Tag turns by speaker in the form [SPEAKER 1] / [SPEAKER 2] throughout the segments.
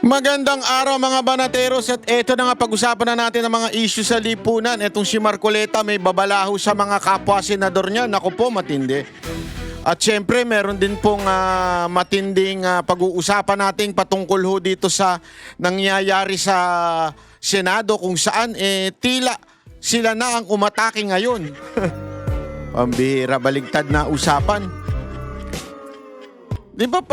[SPEAKER 1] Magandang araw mga banateros at eto na nga pag-usapan na natin ang mga issue sa lipunan. Etong si Marcoleta may babalaho sa mga kapwa senador niya. Naku po, matindi. At syempre meron din pong matinding pag-uusapan natin patungkol ho dito sa nangyayari sa Senado kung saan tila sila na ang umatake ngayon. Pambihira, baligtad na usapan. Di ba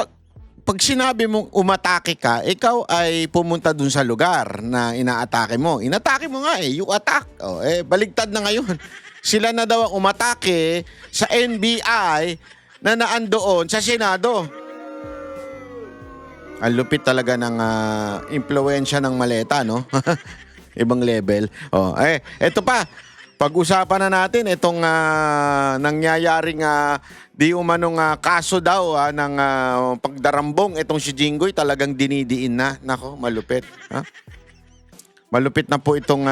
[SPEAKER 1] pag sinabi mong umatake ka, ikaw ay pumunta dun sa lugar na inaatake mo. Inatake mo nga you attack. Baligtad na ngayon. Sila na daw ang umatake sa NBI na naandoon sa Senado. Ang lupit talaga ng impluwensya ng maleta, no? Ibang level. Eto pa. Pag-usapan na natin itong nangyayaring di umanong kaso daw ng pagdarambong itong si Jinggoy talagang dinidiin na. Nako, malupit. Malupit na po itong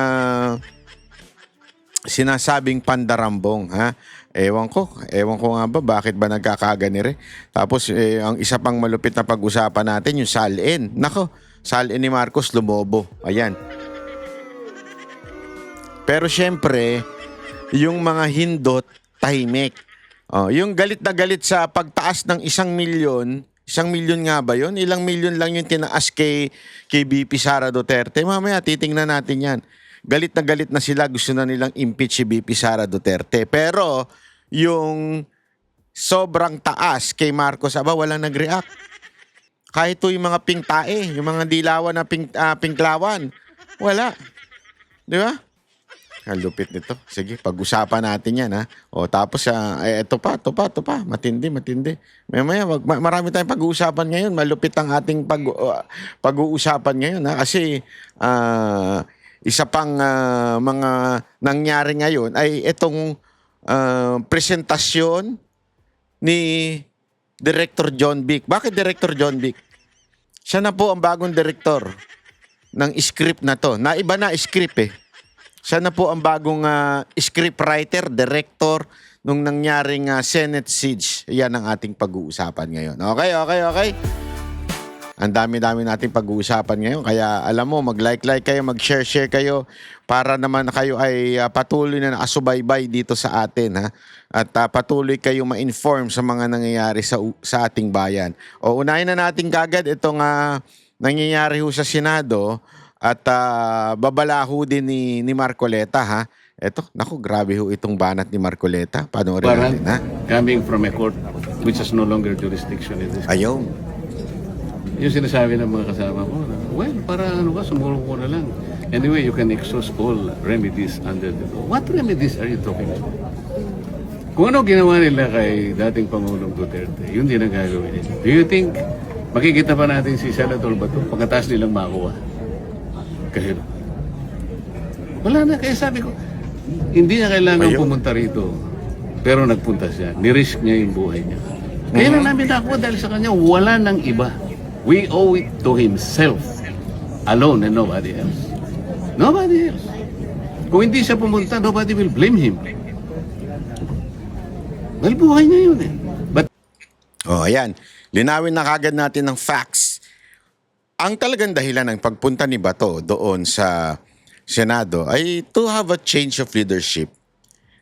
[SPEAKER 1] sinasabing pandarambong. Ewan ko nga ba bakit ba nagkakaganire. Tapos ang isa pang malupit na pag-usapan natin yung salin. Nako, salin ni Marcos lumobo. Ayan. Pero syempre, yung mga hindot, tahimik. Yung galit na galit sa pagtaas ng 1 milyon, 1 milyon nga ba yun? Ilang milyon lang yung tinaas kay BP Sara Duterte. Mamaya, titingnan natin yan. Galit na sila, gusto na nilang impeach si BP Sara Duterte. Pero, yung sobrang taas kay Marcos, walang nag-react. Kahit yung mga pink tae, yung mga dilawan na pinklawan, wala. Di ba? Ang lupit nito. Sige, pag-usapan natin yan, tapos, ito pa. Matindi. Mamaya, marami tayong pag-uusapan ngayon. Malupit ang ating pag-uusapan ngayon, Kasi, isa pang mga nangyari ngayon ay itong presentasyon ni Director John Vic. Bakit Director John Vic? Siya na po ang bagong director ng script na to. Naiba na script Siya na po ang bagong scriptwriter, director nung nangyaring Senate siege. Yan ang ating pag-uusapan ngayon. Okay. Ang dami-dami nating pag-uusapan ngayon. Kaya alam mo, mag-like kayo, mag-share kayo para naman kayo ay patuloy na nakasubaybay dito sa atin. At patuloy kayo ma-inform sa mga nangyayari sa ating bayan. Unahin na natin kagad itong nangyayari ho sa Senado. At babalaho din ni Marcoleta, Eto, naku, grabe ho itong banat ni Marcoleta. Panoorin natin,
[SPEAKER 2] Coming from a court which has no longer jurisdiction in this.
[SPEAKER 1] Ayaw.
[SPEAKER 2] Yung sinasabi ng mga kasama ko, para sumulong ko na lang. Anyway, you can exhaust all remedies under the law. What remedies are you talking about? Kung ano ginawa nila kay dating Pangulong Duterte, yun din ang gagawin nila. Do you think makikita pa natin si Senator Bato pagkatapos nilang makuha? Kasi wala na. Kaya sabi ko, hindi niya kailangan pumunta rito. Pero nagpunta siya. Nirisk niya yung buhay niya. Kaya lang namin nakuha dahil sa kanya, wala nang iba. We owe it to himself alone and nobody else. Nobody else. Kung hindi siya pumunta, nobody will blame him. Dahil buhay niya yun But,
[SPEAKER 1] ayan. Linawin na kagad natin ng facts. Ang talagang dahilan ng pagpunta ni Bato doon sa Senado ay to have a change of leadership.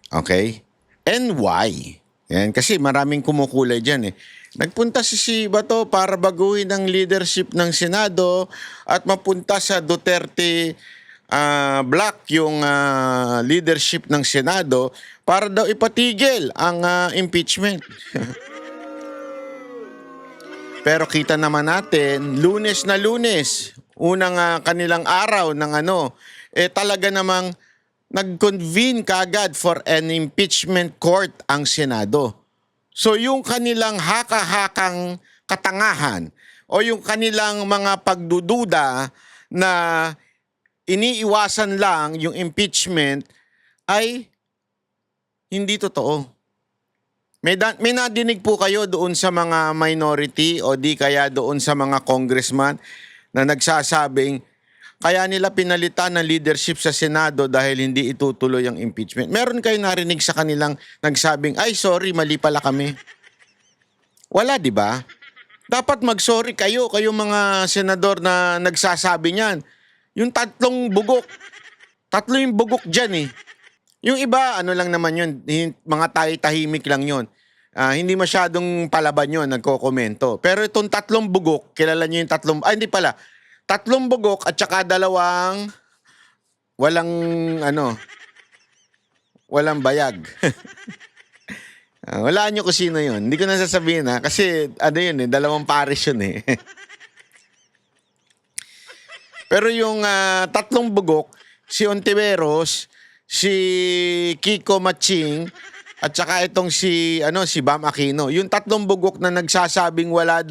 [SPEAKER 1] Okay? And why? Yan, kasi maraming kumukulay dyan Nagpunta si Bato para baguhin ang leadership ng Senado at mapunta sa Duterte block yung leadership ng Senado para daw ipatigil ang impeachment. Pero kita naman natin, Lunes na Lunes, unang kanilang araw ng talaga namang nag-convene kagad for an impeachment court ang Senado. So yung kanilang haka-hakang katangahan o yung kanilang mga pagdududa na iniiwasan lang yung impeachment ay hindi totoo. May nadinig po kayo doon sa mga minority o di kaya doon sa mga congressman na nagsasabing kaya nila pinalitan ng leadership sa Senado dahil hindi itutuloy ang impeachment. Meron kayo narinig sa kanilang nagsabing, ay sorry, mali pala kami. Wala, di ba? Dapat mag-sorry kayo, kayong mga senador na nagsasabi niyan. Yung tatlong bugok, tatlo yung bugok dyan eh. Yung iba, ano lang naman yun, mga tahimik lang yun. Hindi masyadong palaban yun, nagko-komento. Pero itong tatlong bugok, kilala nyo yung tatlong, hindi pala, tatlong bugok at saka dalawang walang, walang bayag. Walaan nyo kung sino yun. Hindi ko na sasabihin kasi yun dalawang pares yun eh. Pero yung tatlong bugok, si Ontiveros, si Kiko Maching, at saka itong si Bam Aquino. Yung tatlong bugok na nagsasabing wala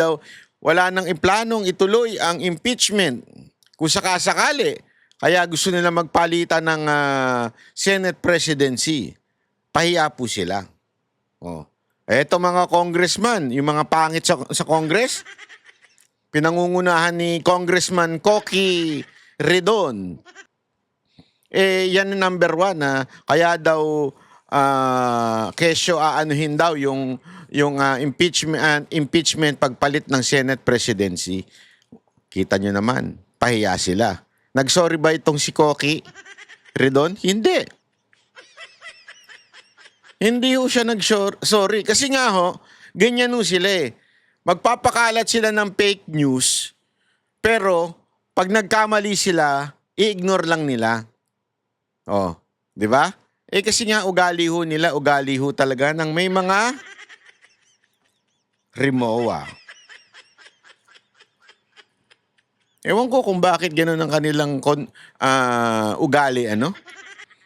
[SPEAKER 1] nang implanong ituloy ang impeachment kung sakasakali. Kaya gusto nila magpalitan ng Senate presidency. Pahiya po sila. Oh. Eto mga congressman, yung mga pangit sa Congress, pinangungunahan ni Congressman Coky Redon. Yan ang number 1 na kaya daw kesyo aanuhin daw yung impeachment pagpalit ng Senate presidency. Kita nyo naman, pahiya sila. Nagsorry ba itong si Coky Redon? Hindi. Hindi ho siya nag-sorry. Kasi nga ganyan ho sila eh. Magpapakalat sila ng fake news, pero pag nagkamali sila, i-ignore lang nila. Oh, di ba? Kasi nga ugali ho talaga ng may mga Rimowa. Ewan ko kung bakit gano'n ang kanilang ugali,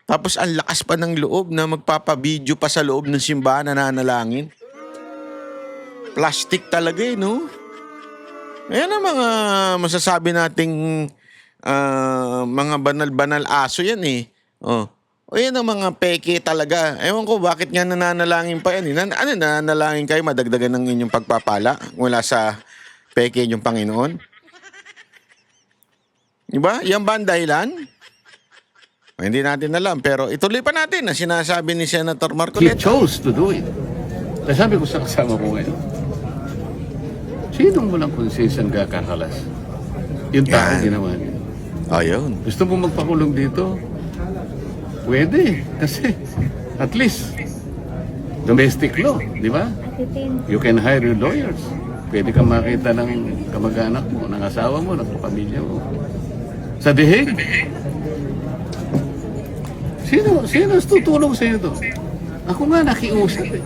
[SPEAKER 1] Tapos ang lakas pa ng loob na magpapabideo pa sa loob ng simbahan na nanalangin. Plastic talaga no? Ayan ang mga masasabi nating mga banal-banal aso yan eh. Oh. O yan ang mga peke talaga. Ewan ko bakit nga nananalangin pa yan. Nananalangin kayo madagdagan ng inyong pagpapala mula sa peke inyong Panginoon? Diba? Yan ba ang dahilan? Hindi natin alam, pero ituloy pa natin na sinasabi ni Senator
[SPEAKER 2] He
[SPEAKER 1] Marcoleta.
[SPEAKER 2] chose to do it. Kaya sabi ko sa kasama ko ngayon, sinong walang konsensang kakakalas? Yung tao ginawa niya.
[SPEAKER 1] Ayun.
[SPEAKER 2] Gusto mo magpakulong dito? Pwede. Kasi at least domestic law, di ba? You can hire your lawyers. Pwede kang makita ng kamag-anak mo, ng asawa mo, ng pamilya mo. Sa dihig. Sino tutulong sa iyo to? Ako nga nakiusap eh.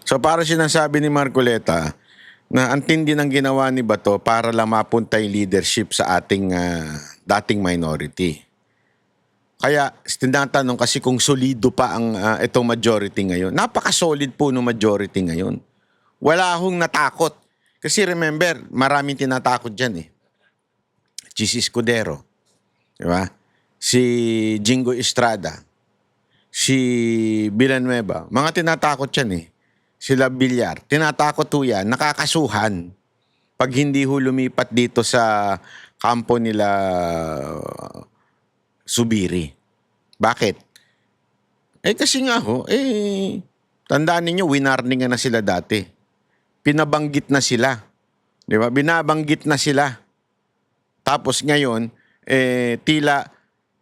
[SPEAKER 1] So para sinasabi ni Marcoleta na ang tindi ng ginawa ni Bato para lang mapunta yung leadership sa ating dating minority. Kaya tinatanong kasi kung solido pa ang itong majority ngayon. Napaka-solid po ng majority ngayon. Wala hong natakot. Kasi remember, maraming tinatakot dyan eh. Chis Escudero. Diba? Si Jingo Estrada. Si Villanueva. Mga tinatakot yan eh. Sila Villar. Tinatakot ho yan. Nakakasuhan. Pag hindi ho lumipat dito sa kampo nila Subiri. Bakit? Kasi nga tandaan ninyo, winarningan na sila dati. Pinabanggit na sila. Di ba? Binabanggit na sila. Tapos ngayon, tila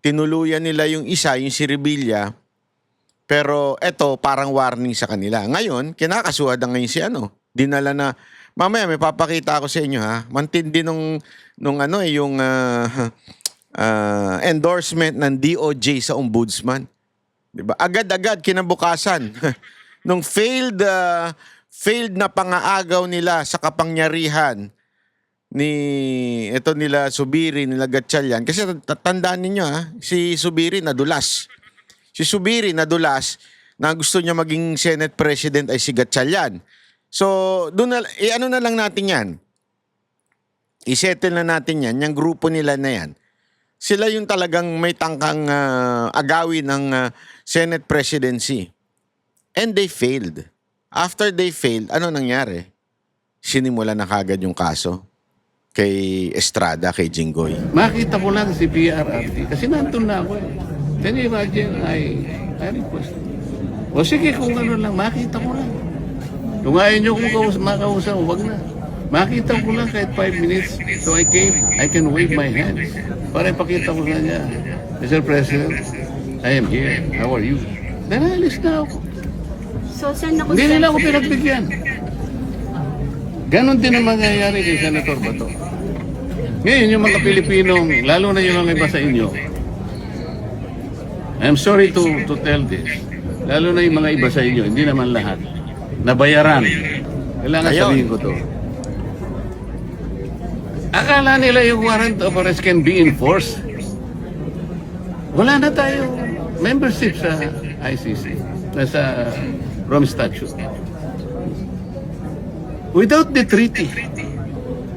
[SPEAKER 1] tinuluyan nila yung isa, yung si Revilla, pero eto parang warning sa kanila. Ngayon, kinakasuhan na ngayon si dinala na, mamaya may papakita ako sa inyo mantindi yung endorsement ng DOJ sa ombudsman. Diba? Agad-agad kinabukasan nung failed na pangaagaw nila sa kapangyarihan nila Subiri, nila Gatchalian. Kasi tandaan ninyo si Subiri nadulas. Si Subiri nadulas na gusto niya maging Senate President ay si Gatchalian. So, na lang natin yan. I-settle na natin yan. Yung grupo nila na yan. Sila yung talagang may tangkang agawin ng Senate Presidency. And they failed. After they failed, ano nangyari? Sinimula na kagad yung kaso kay Estrada, kay Jinggoy.
[SPEAKER 2] Makita ko lang si PRRT kasi nandun na ako eh. Can you imagine, I request. O sige, kung ano lang, makita ko lang. Kung ayaw nyo kung makausap, huwag na. Makita ko lang kahit 5 minutes. So I can wave my hands. Para ipakita ko sa niya, Mr. President, I am here. How are you? Then alis na ako.
[SPEAKER 3] So, saan ako
[SPEAKER 2] Hindi nila ako pinagbigyan. Ganon din ang mangyayari kay Senator Bato. Ngayon, yung mga Pilipinong, lalo na yung mga iba sa inyo, I'm sorry to tell this, lalo na yung mga iba sa inyo, hindi naman lahat, nabayaran. Kailangan
[SPEAKER 1] Ayun.
[SPEAKER 2] sabihin ko to. Akala nila yung warrant of arrest can be enforced. Wala na tayo membership sa ICC, sa Rome Statute. Without the treaty,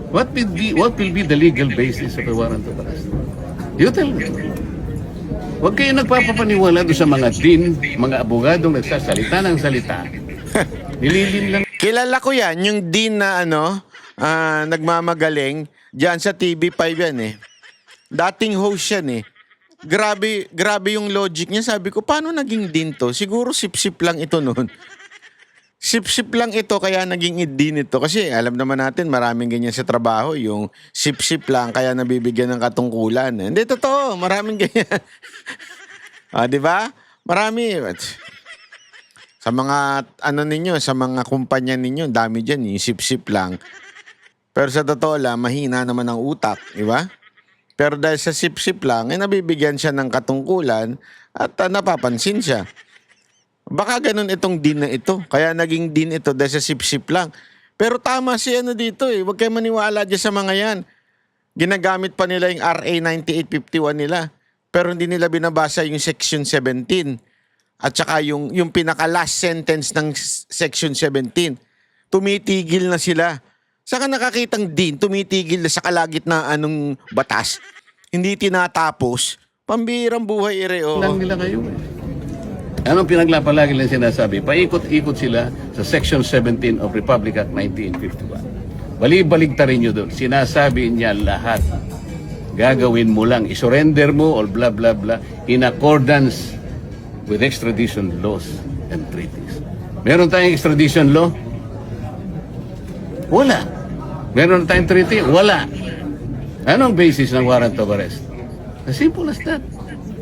[SPEAKER 2] what will be the legal basis of a warrant of arrest? You tell me. Huwag kayo nagpapapaniwala doon sa mga din, mga abogadong nagsasalita ng salita. Nililin lang.
[SPEAKER 1] Kilala ko yan, yung din na nagmamagaling, dyan sa TV5 yan eh. Dating host yan eh. Grabe yung logic niya. Sabi ko, paano naging din to? Siguro sip-sip lang ito noon. Sip-sip lang ito kaya naging din ito. Kasi alam naman natin maraming ganyan sa trabaho. Yung sip-sip lang kaya nabibigyan ng katungkulan. Hindi, totoo. Maraming ganyan. Di ba? Marami. Sa mga sa mga kumpanya ninyo, dami dyan, yung sip-sip lang. Pero sa totoo lang, mahina naman ang utak, di ba? Pero dahil sa sip-sip lang, nabibigyan siya ng katungkulan at napapansin siya. Baka ganun itong din na ito. Kaya naging din ito dahil sa sip-sip lang. Pero tama si dito eh. Huwag kayo maniwala dyan sa mga yan. Ginagamit pa nila yung RA 9851 nila. Pero hindi nila binabasa yung Section 17. At saka yung pinaka-last sentence ng Section 17. Tumitigil na sila. Saka nakakitang din, tumitigil na sa kalagitnaan ng batas. Hindi tinatapos. Pambihirang buhay
[SPEAKER 2] Lang nila kayo eh. Anong pinaglapalagi lang sinasabi? Paikot-ikot sila sa Section 17 of Republic Act 1951. Bali-baligtarin nyo doon. Sinasabi niya lahat. Gagawin mo lang. Isurrender mo or blah blah blah in accordance with extradition laws and treaties. Meron tayong extradition law? Wala. Meron tayong treaty? Wala. Anong basis ng warrant of arrest? As simple as that.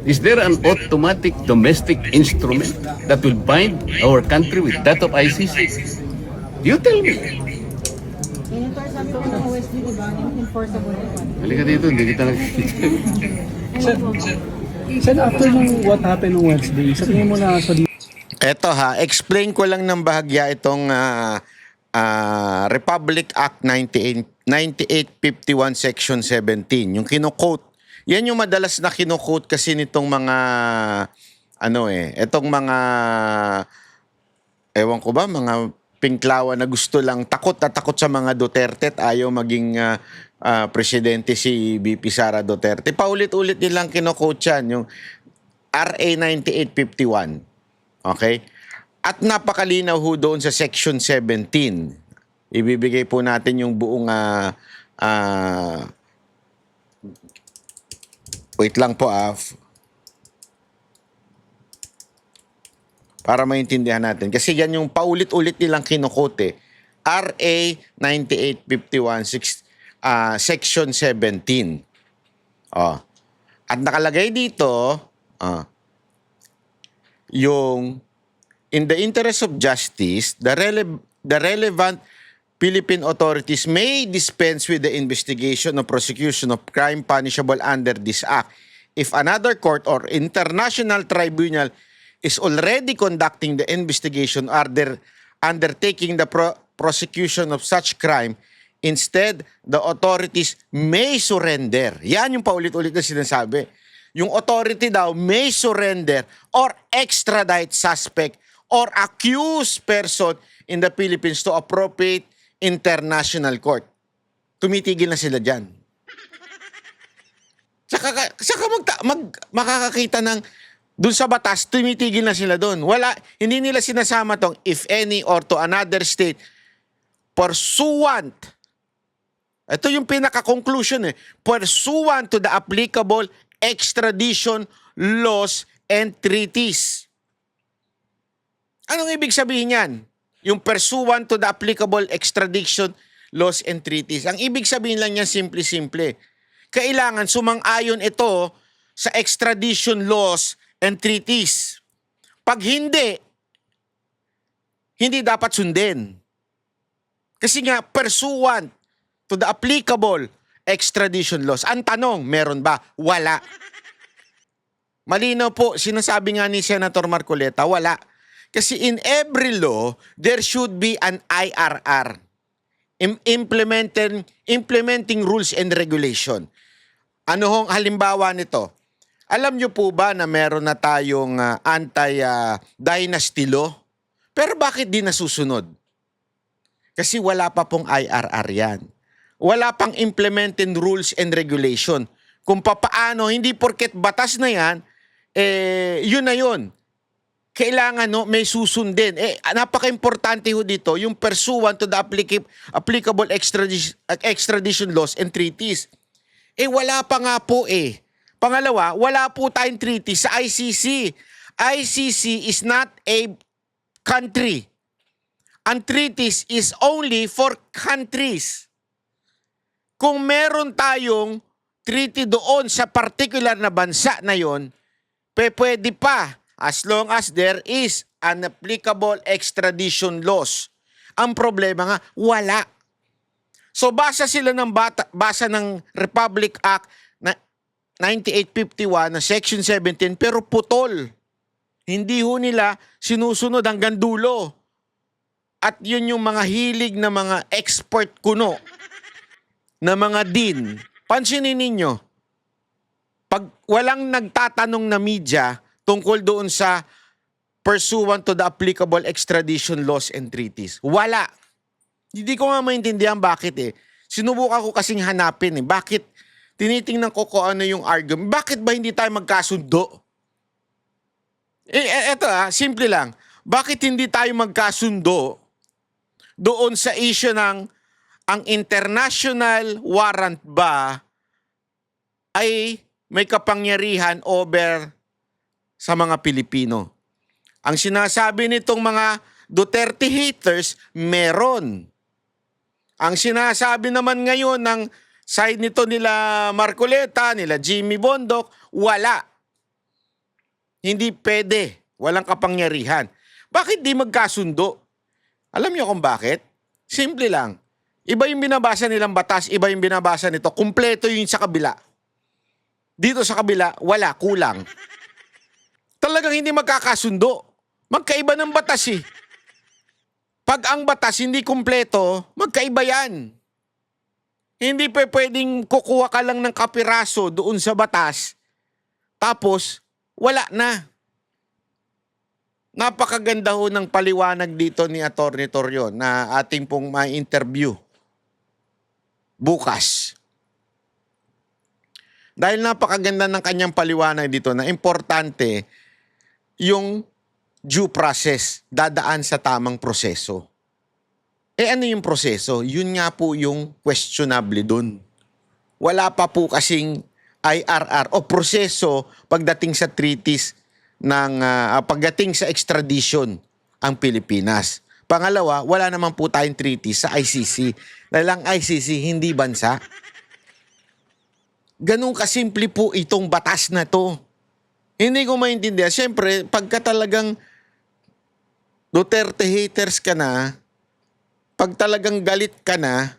[SPEAKER 2] Is there an automatic domestic instrument that will bind our country with that of ICC? You tell me.
[SPEAKER 3] Senator, sabi ko ng OSD, di ba? Enforceable naman.
[SPEAKER 2] Halika dito, hindi kita nakikita.
[SPEAKER 4] Sen, after what happened on Wednesday, sa tingin mo na sa
[SPEAKER 1] Eto explain ko lang ng bahagya itong Republic Act 9851 Section 17. Yung kino-quote. Yan yung madalas na kino-quote kasi nitong mga etong mga ewan ko ba, mga pinklawan na gusto lang takot sa mga Duterte at ayaw maging presidente si VP Sara Duterte. Paulit-ulit nilang kino-quote yan, yung RA 9851. Okay? At napakalinaw ho doon sa Section 17. Ibibigay po natin yung buong wait lang po para maintindihan natin. Kasi yan yung paulit-ulit nilang kinukote. RA 9851 Section 17. At nakalagay dito, yung in the interest of justice, the relevant Philippine authorities may dispense with the investigation or prosecution of crime punishable under this act if another court or international tribunal is already conducting the investigation or undertaking the prosecution of such crime. Instead, the authorities may surrender. Yan yung paulit-ulit na sinasabi. Yung authority daw may surrender or extradite suspect or accused person in the Philippines to appropriate international court. Tumitigil na sila dyan. Saka makakakita ng dun sa batas, tumitigil na sila dun. Hindi nila sinasama tong if any or to another state pursuant. Ito yung pinaka-conclusion pursuant to the applicable extradition laws and treaties. Anong ibig sabihin yan? Yung pursuant to the applicable extradition laws and treaties. Ang ibig sabihin lang niya simple-simple. Kailangan sumang-ayon ito sa extradition laws and treaties. Pag hindi dapat sundin. Kasi nga, pursuant to the applicable extradition laws. Ang tanong, meron ba? Wala. Malinaw po, sinasabi nga ni Senator Marcoleta, wala. Kasi in every law, there should be an IRR. Implementing rules and regulation. Ano hong halimbawa nito? Alam nyo po ba na meron na tayong anti-dynasty law? Pero bakit di nasusunod? Kasi wala pa pong IRR yan. Wala pang implementing rules and regulation. Kung papaano, hindi porket batas na yan, yun na yun. Kailangan may susundin. Napaka-importante ho dito, yung pursuant to the applicable extradition laws and treaties. Wala pa nga po Pangalawa, wala po tayong treaty sa ICC. ICC is not a country. Ang treaties is only for countries. Kung meron tayong treaty doon sa particular na bansa na yon, pwede pa as long as there is an applicable extradition laws. Ang problema nga, wala. So basa sila basa ng Republic Act na 9851 na Section 17 pero putol. Hindi ho nila sinusunod hanggang dulo. At yun yung mga hilig na mga expert kuno na mga din. Pansinin ninyo, pag walang nagtatanong na media tungkol doon sa pursuant to the applicable extradition laws and treaties, wala. Hindi ko nga maintindihan bakit Sinubukan ko kasing hanapin Bakit? Tinitingnan ko kung ano yung argument. Bakit ba hindi tayo magkasundo? Eto simple lang. Bakit hindi tayo magkasundo doon sa issue ng ang international warrant ba ay may kapangyarihan over sa mga Pilipino? Ang sinasabi nitong mga Duterte haters, meron. Ang sinasabi naman ngayon ng side nito nila Marcoleta, nila Jimmy Bondoc, wala. Hindi pwede. Walang kapangyarihan. Bakit di magkasundo? Alam niyo kung bakit? Simple lang. Iba yung binabasa nilang batas, iba yung binabasa nito. Kumpleto yung sa kabila. Dito sa kabila, wala, kulang. Talagang hindi magkakasundo. Magkaiba ng batas Pag ang batas hindi kumpleto, magkaiba yan. Hindi pwedeng kukuha ka lang ng kapiraso doon sa batas, tapos wala na. Napakaganda ho ng paliwanag dito ni Atty. Torion na ating pong ma-interview bukas. Dahil napakaganda ng kanyang paliwanag dito na importante yung due process, dadaan sa tamang proseso. Ano yung proseso? Yun nga po yung questionable dun. Wala pa po kasing IRR o proseso pagdating sa treaties ng pagdating sa extradition ang Pilipinas. Pangalawa, wala naman po tayong treaty sa ICC. Dahil ang ICC hindi bansa. Ganun kasimple po itong batas na to. Hindi ko maintindihan. Siyempre, pagka talagang Duterte haters ka na, pag talagang galit ka na,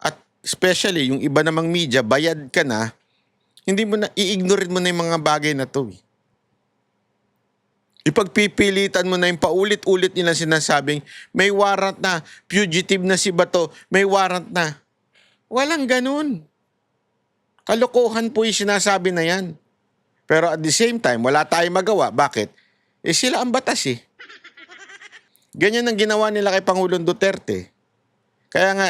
[SPEAKER 1] at especially yung iba namang media, bayad ka na, hindi mo na, i-ignore mo na yung mga bagay na to. Ipagpipilitan mo na yung paulit-ulit nila sinasabing, may warrant na, fugitive na si Bato, may warrant na. Walang ganun. Kalokohan po yung sinasabi na yan. Pero at the same time, wala tayong magawa. Bakit? Sila ang batas Ganyan ang ginawa nila kay Pangulong Duterte. Kaya nga,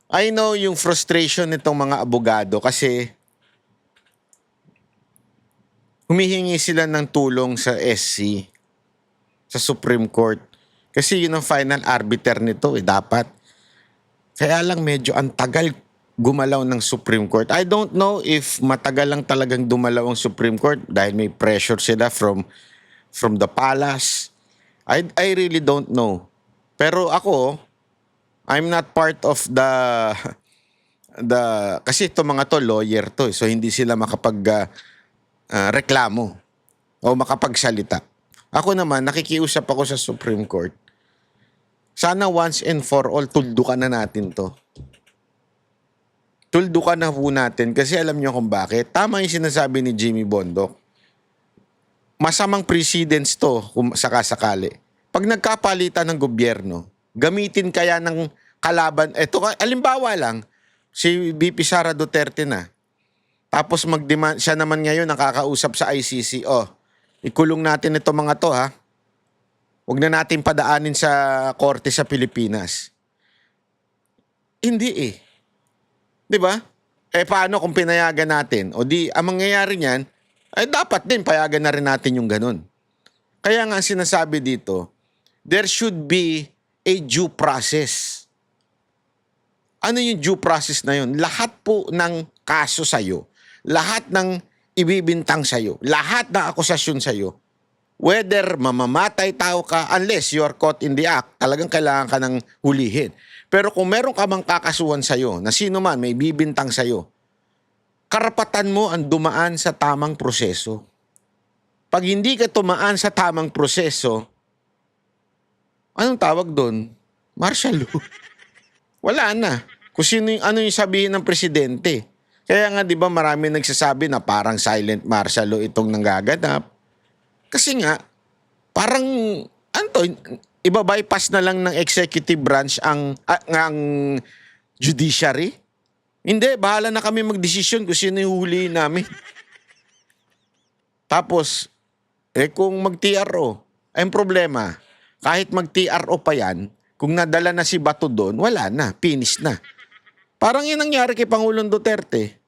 [SPEAKER 1] I know yung frustration nitong mga abogado kasi humihingi sila ng tulong sa SC, sa Supreme Court. Kasi yun ang final arbiter nito dapat. Kaya lang medyo ang tagal gumalaw ng Supreme Court. I don't know if matagal lang talagang dumalaw ang Supreme Court dahil may pressure sila from the palace. I really don't know. Pero ako, I'm not part of the kasi ito mga to lawyer to, so hindi sila makapag reklamo o makapagsalita. Ako naman nakikiusap ako sa Supreme Court. Sana once and for all tuldukan na natin to. Tuldukan na po natin kasi alam niyo kung bakit. Tama yung sinasabi ni Jimmy Bondoc. Masamang precedents to kung sakasakali. Pag nagkapalitan ng gobyerno, gamitin kaya ng kalaban, eto, alimbawa lang, si VP Sara Duterte na. Tapos mag-demand, siya naman ngayon nakakausap sa ICC, ikulong natin ito mga to ha. Huwag na natin padaanin sa korte sa Pilipinas. Hindi eh. Di ba? Paano kung pinayagan natin? O di, ang mangyayari niyan, dapat din payagan na rin natin yung ganun. Kaya nga sinasabi dito, there should be a due process. Ano yung due process na yun? Lahat po ng kaso sa'yo, lahat ng ibibintang sa'yo, lahat ng akusasyon sa'yo, whether mamamatay tao ka, unless you are caught in the act, talagang kailangan ka ng hulihin. Pero kung meron ka mang kakasuhan sa'yo, na sino man may bibintang sa'yo, karapatan mo ang dumaan sa tamang proseso. Pag hindi ka tumaan sa tamang proseso, anong tawag doon? Martial law. Wala na. Kung sino ano yung sabihin ng presidente. Kaya nga 'di ba marami nagsasabi na parang silent martial law itong nanggaganap. Kasi nga parang iba-bypass na lang ng executive branch ang judiciary. Hindi, bahala na kami magdesisyon kung sino yung huliin namin. Tapos, kung mag-TRO, ang problema, kahit mag-TRO pa yan, kung nadala na si Bato doon, wala na, finish na. Parang yun nangyari kay Pangulong Duterte.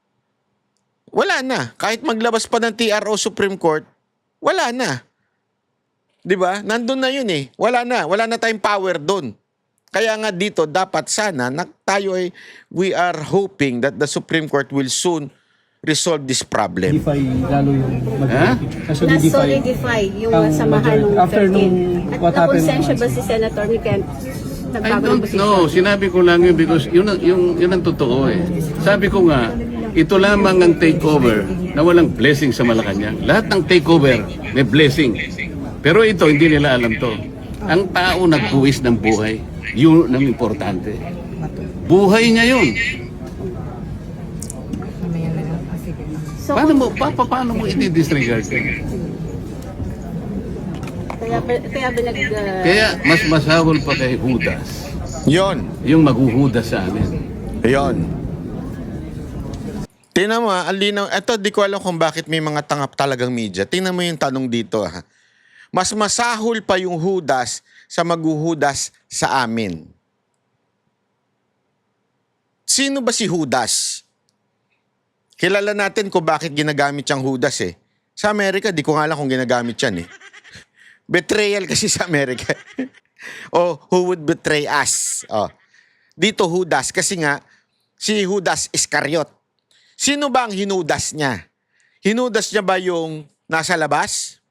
[SPEAKER 1] Wala na. Kahit maglabas pa ng TRO Supreme Court, wala na. 'Di ba? Nandun na yun eh. Wala na tayong power doon. Kaya nga dito, dapat sana, we are hoping that the Supreme Court will soon resolve this problem.
[SPEAKER 4] Solidify lalo yung
[SPEAKER 3] Na-solidify yung samahan ng
[SPEAKER 4] after
[SPEAKER 3] 13.
[SPEAKER 4] nung
[SPEAKER 3] At
[SPEAKER 4] what happened
[SPEAKER 3] nakonsensya ba si Senator Miken?
[SPEAKER 2] I don't know. Sinabi ko lang yun because yun ang totoo eh. Sabi ko nga, ito lamang ang takeover na walang blessing sa Malacanang. Lahat ng takeover may blessing. Pero ito, hindi nila alam to. Ang tao nagbuwis ng buhay. Yun ang importante. Buhay niya yun.
[SPEAKER 3] So,
[SPEAKER 2] Paano mo i-disregard yun?
[SPEAKER 3] kaya ba
[SPEAKER 2] Kaya mas masahol pa kay Judas.
[SPEAKER 1] Yon.
[SPEAKER 2] Yung maghuhudas sa amin.
[SPEAKER 1] Yon. Tingnan mo, alinaw. Ito, di ko alam kung bakit may mga tangap talagang media. Tingnan mo yung tanong dito. Ha? Mas masahol pa yung Judas sa maghuhudas sa amin. Sino ba si Judas? Kilala natin kung bakit ginagamit siyang Judas eh. Sa Amerika, di ko nga alam kung ginagamit yan eh. Betrayal kasi sa Amerika. Who would betray us? Dito Judas kasi nga si Judas Iscariot. Sino ba ang hinudas niya? Hinudas niya ba yung nasa labas?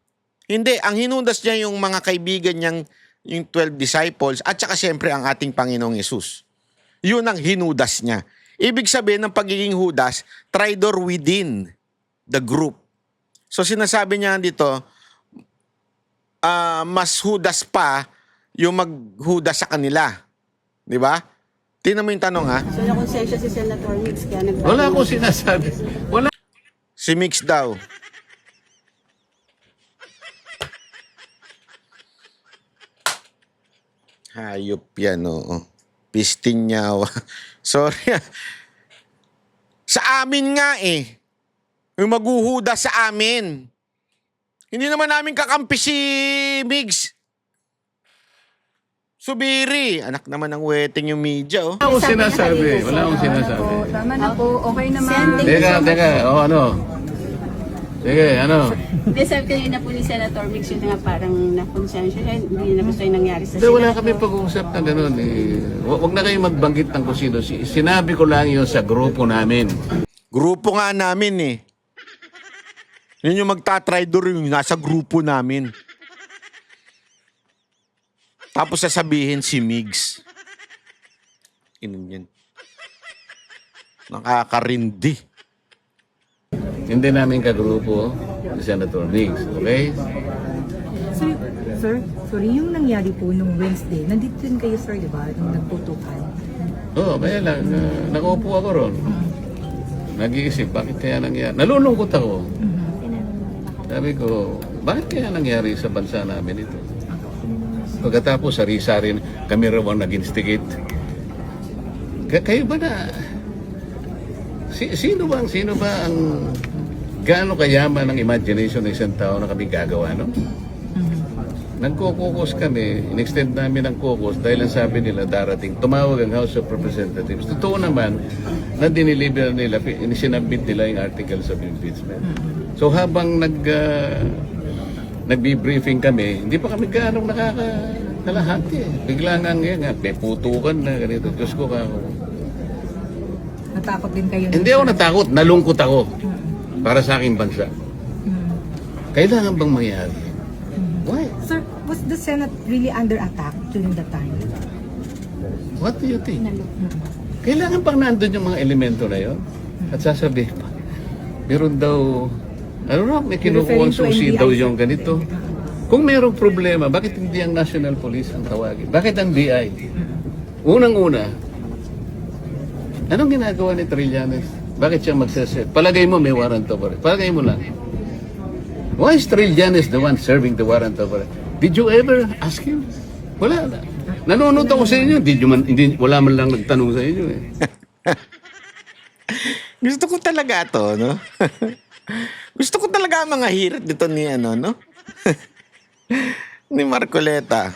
[SPEAKER 1] Hindi. Ang hinudas niya yung mga kaibigan niyang yung 12 disciples at saka siyempre ang ating Panginoong Yesus. Yun ang hinudas niya. Ibig sabihin ng pagiging Judas, traitor within the group. So sinasabi niya dito, mas Judas pa yung maghudas sa kanila. Di ba? Tingnan mo yung tanong ha.
[SPEAKER 3] So, nakonsensya si Senator Mix kaya nagbago.
[SPEAKER 2] Wala akong sinasabi. Wala.
[SPEAKER 1] Si Mix daw. Hayop yan, oo. Pistin niya. Sorry. Sa amin nga eh. Yung maghuhuda sa amin. Hindi naman namin kakampi si Migs. Subiri. Anak naman ng wedding yung media, oh.
[SPEAKER 2] Wala akong sinasabi. Wala akong sinasabi.
[SPEAKER 5] Tama na po, okay naman.
[SPEAKER 2] Teka. Ano? Sige, ano?
[SPEAKER 3] Hindi, sabi kanina po ni Senator Mix yun nga parang nakonsensya. Hindi na gusto yung nangyari sa
[SPEAKER 2] Hindi, wala kami pag-uusap na gano'n. Huwag na kayo magbanggit ng kung sino. Sinabi ko lang yun sa grupo namin.
[SPEAKER 1] Grupo nga namin eh. Yun yung magta-traitor yung nasa grupo namin. Tapos sasabihin si Migs. Inom yan. Nakakarindi.
[SPEAKER 2] Hindi namin kagrupo si Senator Mix, okay?
[SPEAKER 3] Sir, sorry, yung nangyari po nung Wednesday, nandito din kayo, sir, di ba? Nung nagputukan.
[SPEAKER 2] Oo, kaya lang, nakaupo ako ron. Nag-iisip, bakit kaya nangyari? Nalulungkot ako. Sabi ko, bakit kaya nangyari sa bansa namin ito? Pagkatapos, sari-sari, kami raw ang nag-instigate. Kayo ba na... Sino ba ang gaano kayaman ang imagination ng isang tao na kami gagawa, no? Nagkukukos kami, in-extend namin ang kukos dahil ang sabi nila darating, tumawag ang House of Representatives. Totoo naman na diniliber nila, sinabit nila yung articles of impeachment. So habang nagbi-briefing kami, hindi pa kami gaano nakakalahati. Bigla nga ngayon, may putukan na ganito. Diyos ko ako.
[SPEAKER 3] Natakot din kayo.
[SPEAKER 2] Hindi ako natakot, nalungkot ako para sa aking bansa. Kailangan bang mangyari? Why?
[SPEAKER 3] Sir, was the Senate really under attack during that time?
[SPEAKER 2] What do you think? Kailangan pang nandun yung mga elemento na yon at sasabihin pa, meron daw, ano na, may kinukuha susi daw yung ganito. Kung merong problema, bakit hindi ang National Police ang tawagin? Bakit ang DI? Unang-una, anong ginagawa ni Trillanes? Bakit siya magsaset? Palagay mo may warrant of arrest. Palagay mo lang. Why is Trillanes the one serving the warrant of arrest? Did you ever ask him? Wala na. Nanonood ako sa inyo. Wala man lang nagtanong sa inyo eh.
[SPEAKER 1] Gusto ko talaga to, no? Gusto ko talaga ang mga hirit dito ni no? Ni Marcoleta.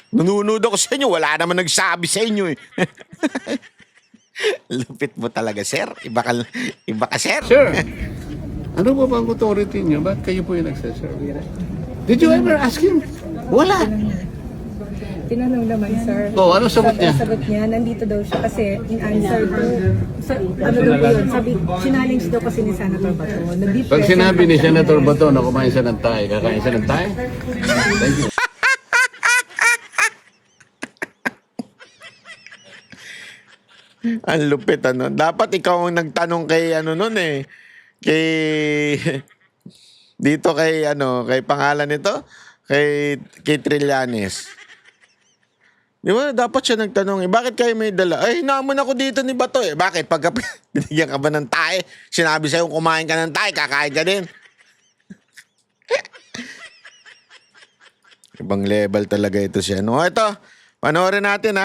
[SPEAKER 1] Nanonood ako sa inyo, wala naman nagsabi sa inyo eh. Lupit mo talaga, sir. Iba ka, sir.
[SPEAKER 2] Sir, ano ba bang authority niyo? Bakit kayo po yung nagsaserve? Did you ever ask him? Wala.
[SPEAKER 3] Tinanong naman, sir.
[SPEAKER 2] Oh, ano sagot niya?
[SPEAKER 3] Sagot niya, nandito daw siya kasi in answer to, ano daw po yun, sabi, challenge daw kasi ni Senator Bato.
[SPEAKER 2] Pag sinabi ni Senator Bato na kumain siya ng tayo, kakain siya ng tayo? Thank you.
[SPEAKER 1] Ang lupit, ano? Dapat ikaw ang nagtanong kay, nun eh. Dito kay, kay pangalan nito? Kay Trillanes. Di ba? Dapat siya nagtanong, bakit kayo may dala? Ay, hinamon ako dito ni Bato eh. Bakit? Pagka binigyan ka ba ng tae, sinabi sa'yo kumain ka ng tae, kakain ka din. Ibang level talaga ito siya. Ito, panoorin natin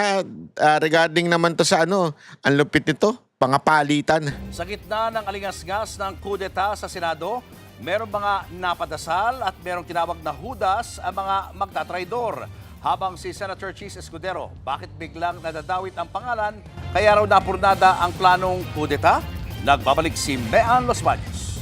[SPEAKER 1] regarding naman to sa ang lupit nito, pangapalitan.
[SPEAKER 6] Sa gitna ng alingasngas ng kudeta sa Senado, merong mga napadasal at merong tinawag na hudas ang mga magtatraidor. Habang si Senator Chis Escudero, bakit biglang nadadawit ang pangalan? Kaya raw napurnada ang planong kudeta? Nagbabalik si Mean Los Baños.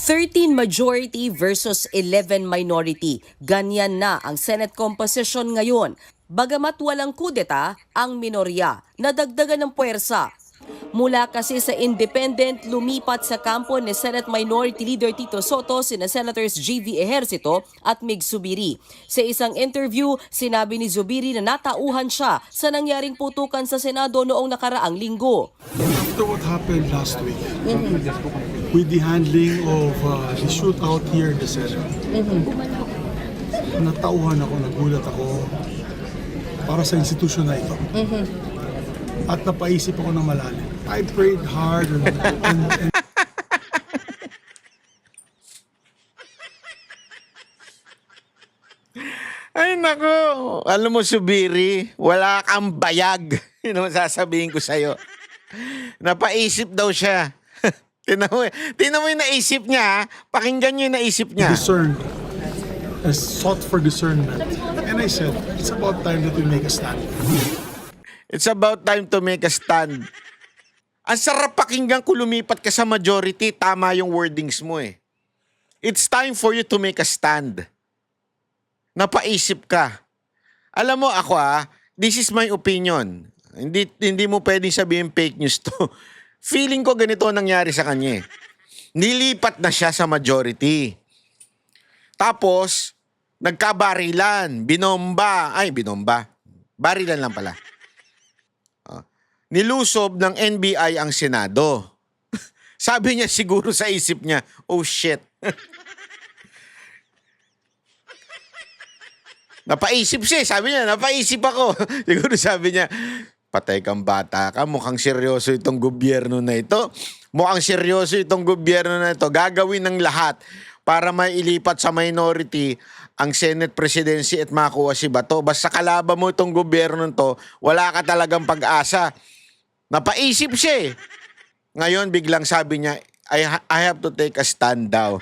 [SPEAKER 7] 13 majority versus 11 minority. Ganyan na ang Senate composition ngayon. Bagamat walang kudeta, ang minorya nadagdagan ng puwersa. Mula kasi sa independent, lumipat sa kampo ni Senate Minority Leader Tito Soto sina Senators G.V. Ejercito at Mig Zubiri. Sa isang interview, sinabi ni Zubiri na natauhan siya sa nangyaring putukan sa Senado noong nakaraang linggo.
[SPEAKER 8] After what happened last week, with the handling of the shootout here in the Senate, natauhan ako, nagulat ako para sa institusyon na ito. At napaisip ako ng malalim. I prayed hard and
[SPEAKER 1] Ay nako, alam mo Zubiri, wala kang bayag. Yun ang sasabihin ko sa'yo. Napaisip daw siya. Tingnan mo yung naisip niya, pakinggan niyo yung naisip niya.
[SPEAKER 8] discerned. I sought for discernment. And I said, it's about time that we make a stand.
[SPEAKER 1] It's about time to make a stand. Ang sarap pakinggan kung lumipat ka sa majority, tama yung wordings mo eh. It's time for you to make a stand. Napaisip ka. Alam mo ako this is my opinion. Hindi mo pwedeng sabihin fake news to. Feeling ko ganito ang nangyari sa kanya eh. Nilipat na siya sa majority. Tapos, nagkabarilan, binomba. Barilan lang pala. nilusob ng NBI ang Senado. Sabi niya siguro sa isip niya, oh shit. Napaisip siya, sabi niya, napaisip ako. Siguro sabi niya, patay kang bata ka, mukhang seryoso itong gobyerno na ito. Mukhang seryoso itong gobyerno na ito. Gagawin ng lahat para mailipat sa minority ang Senate presidency at makuha si Bato. Basta kalaban mo itong gobyerno to, wala ka talagang pag-asa. Napaisip siya eh. Ngayon, biglang sabi niya, I have to take a stand daw.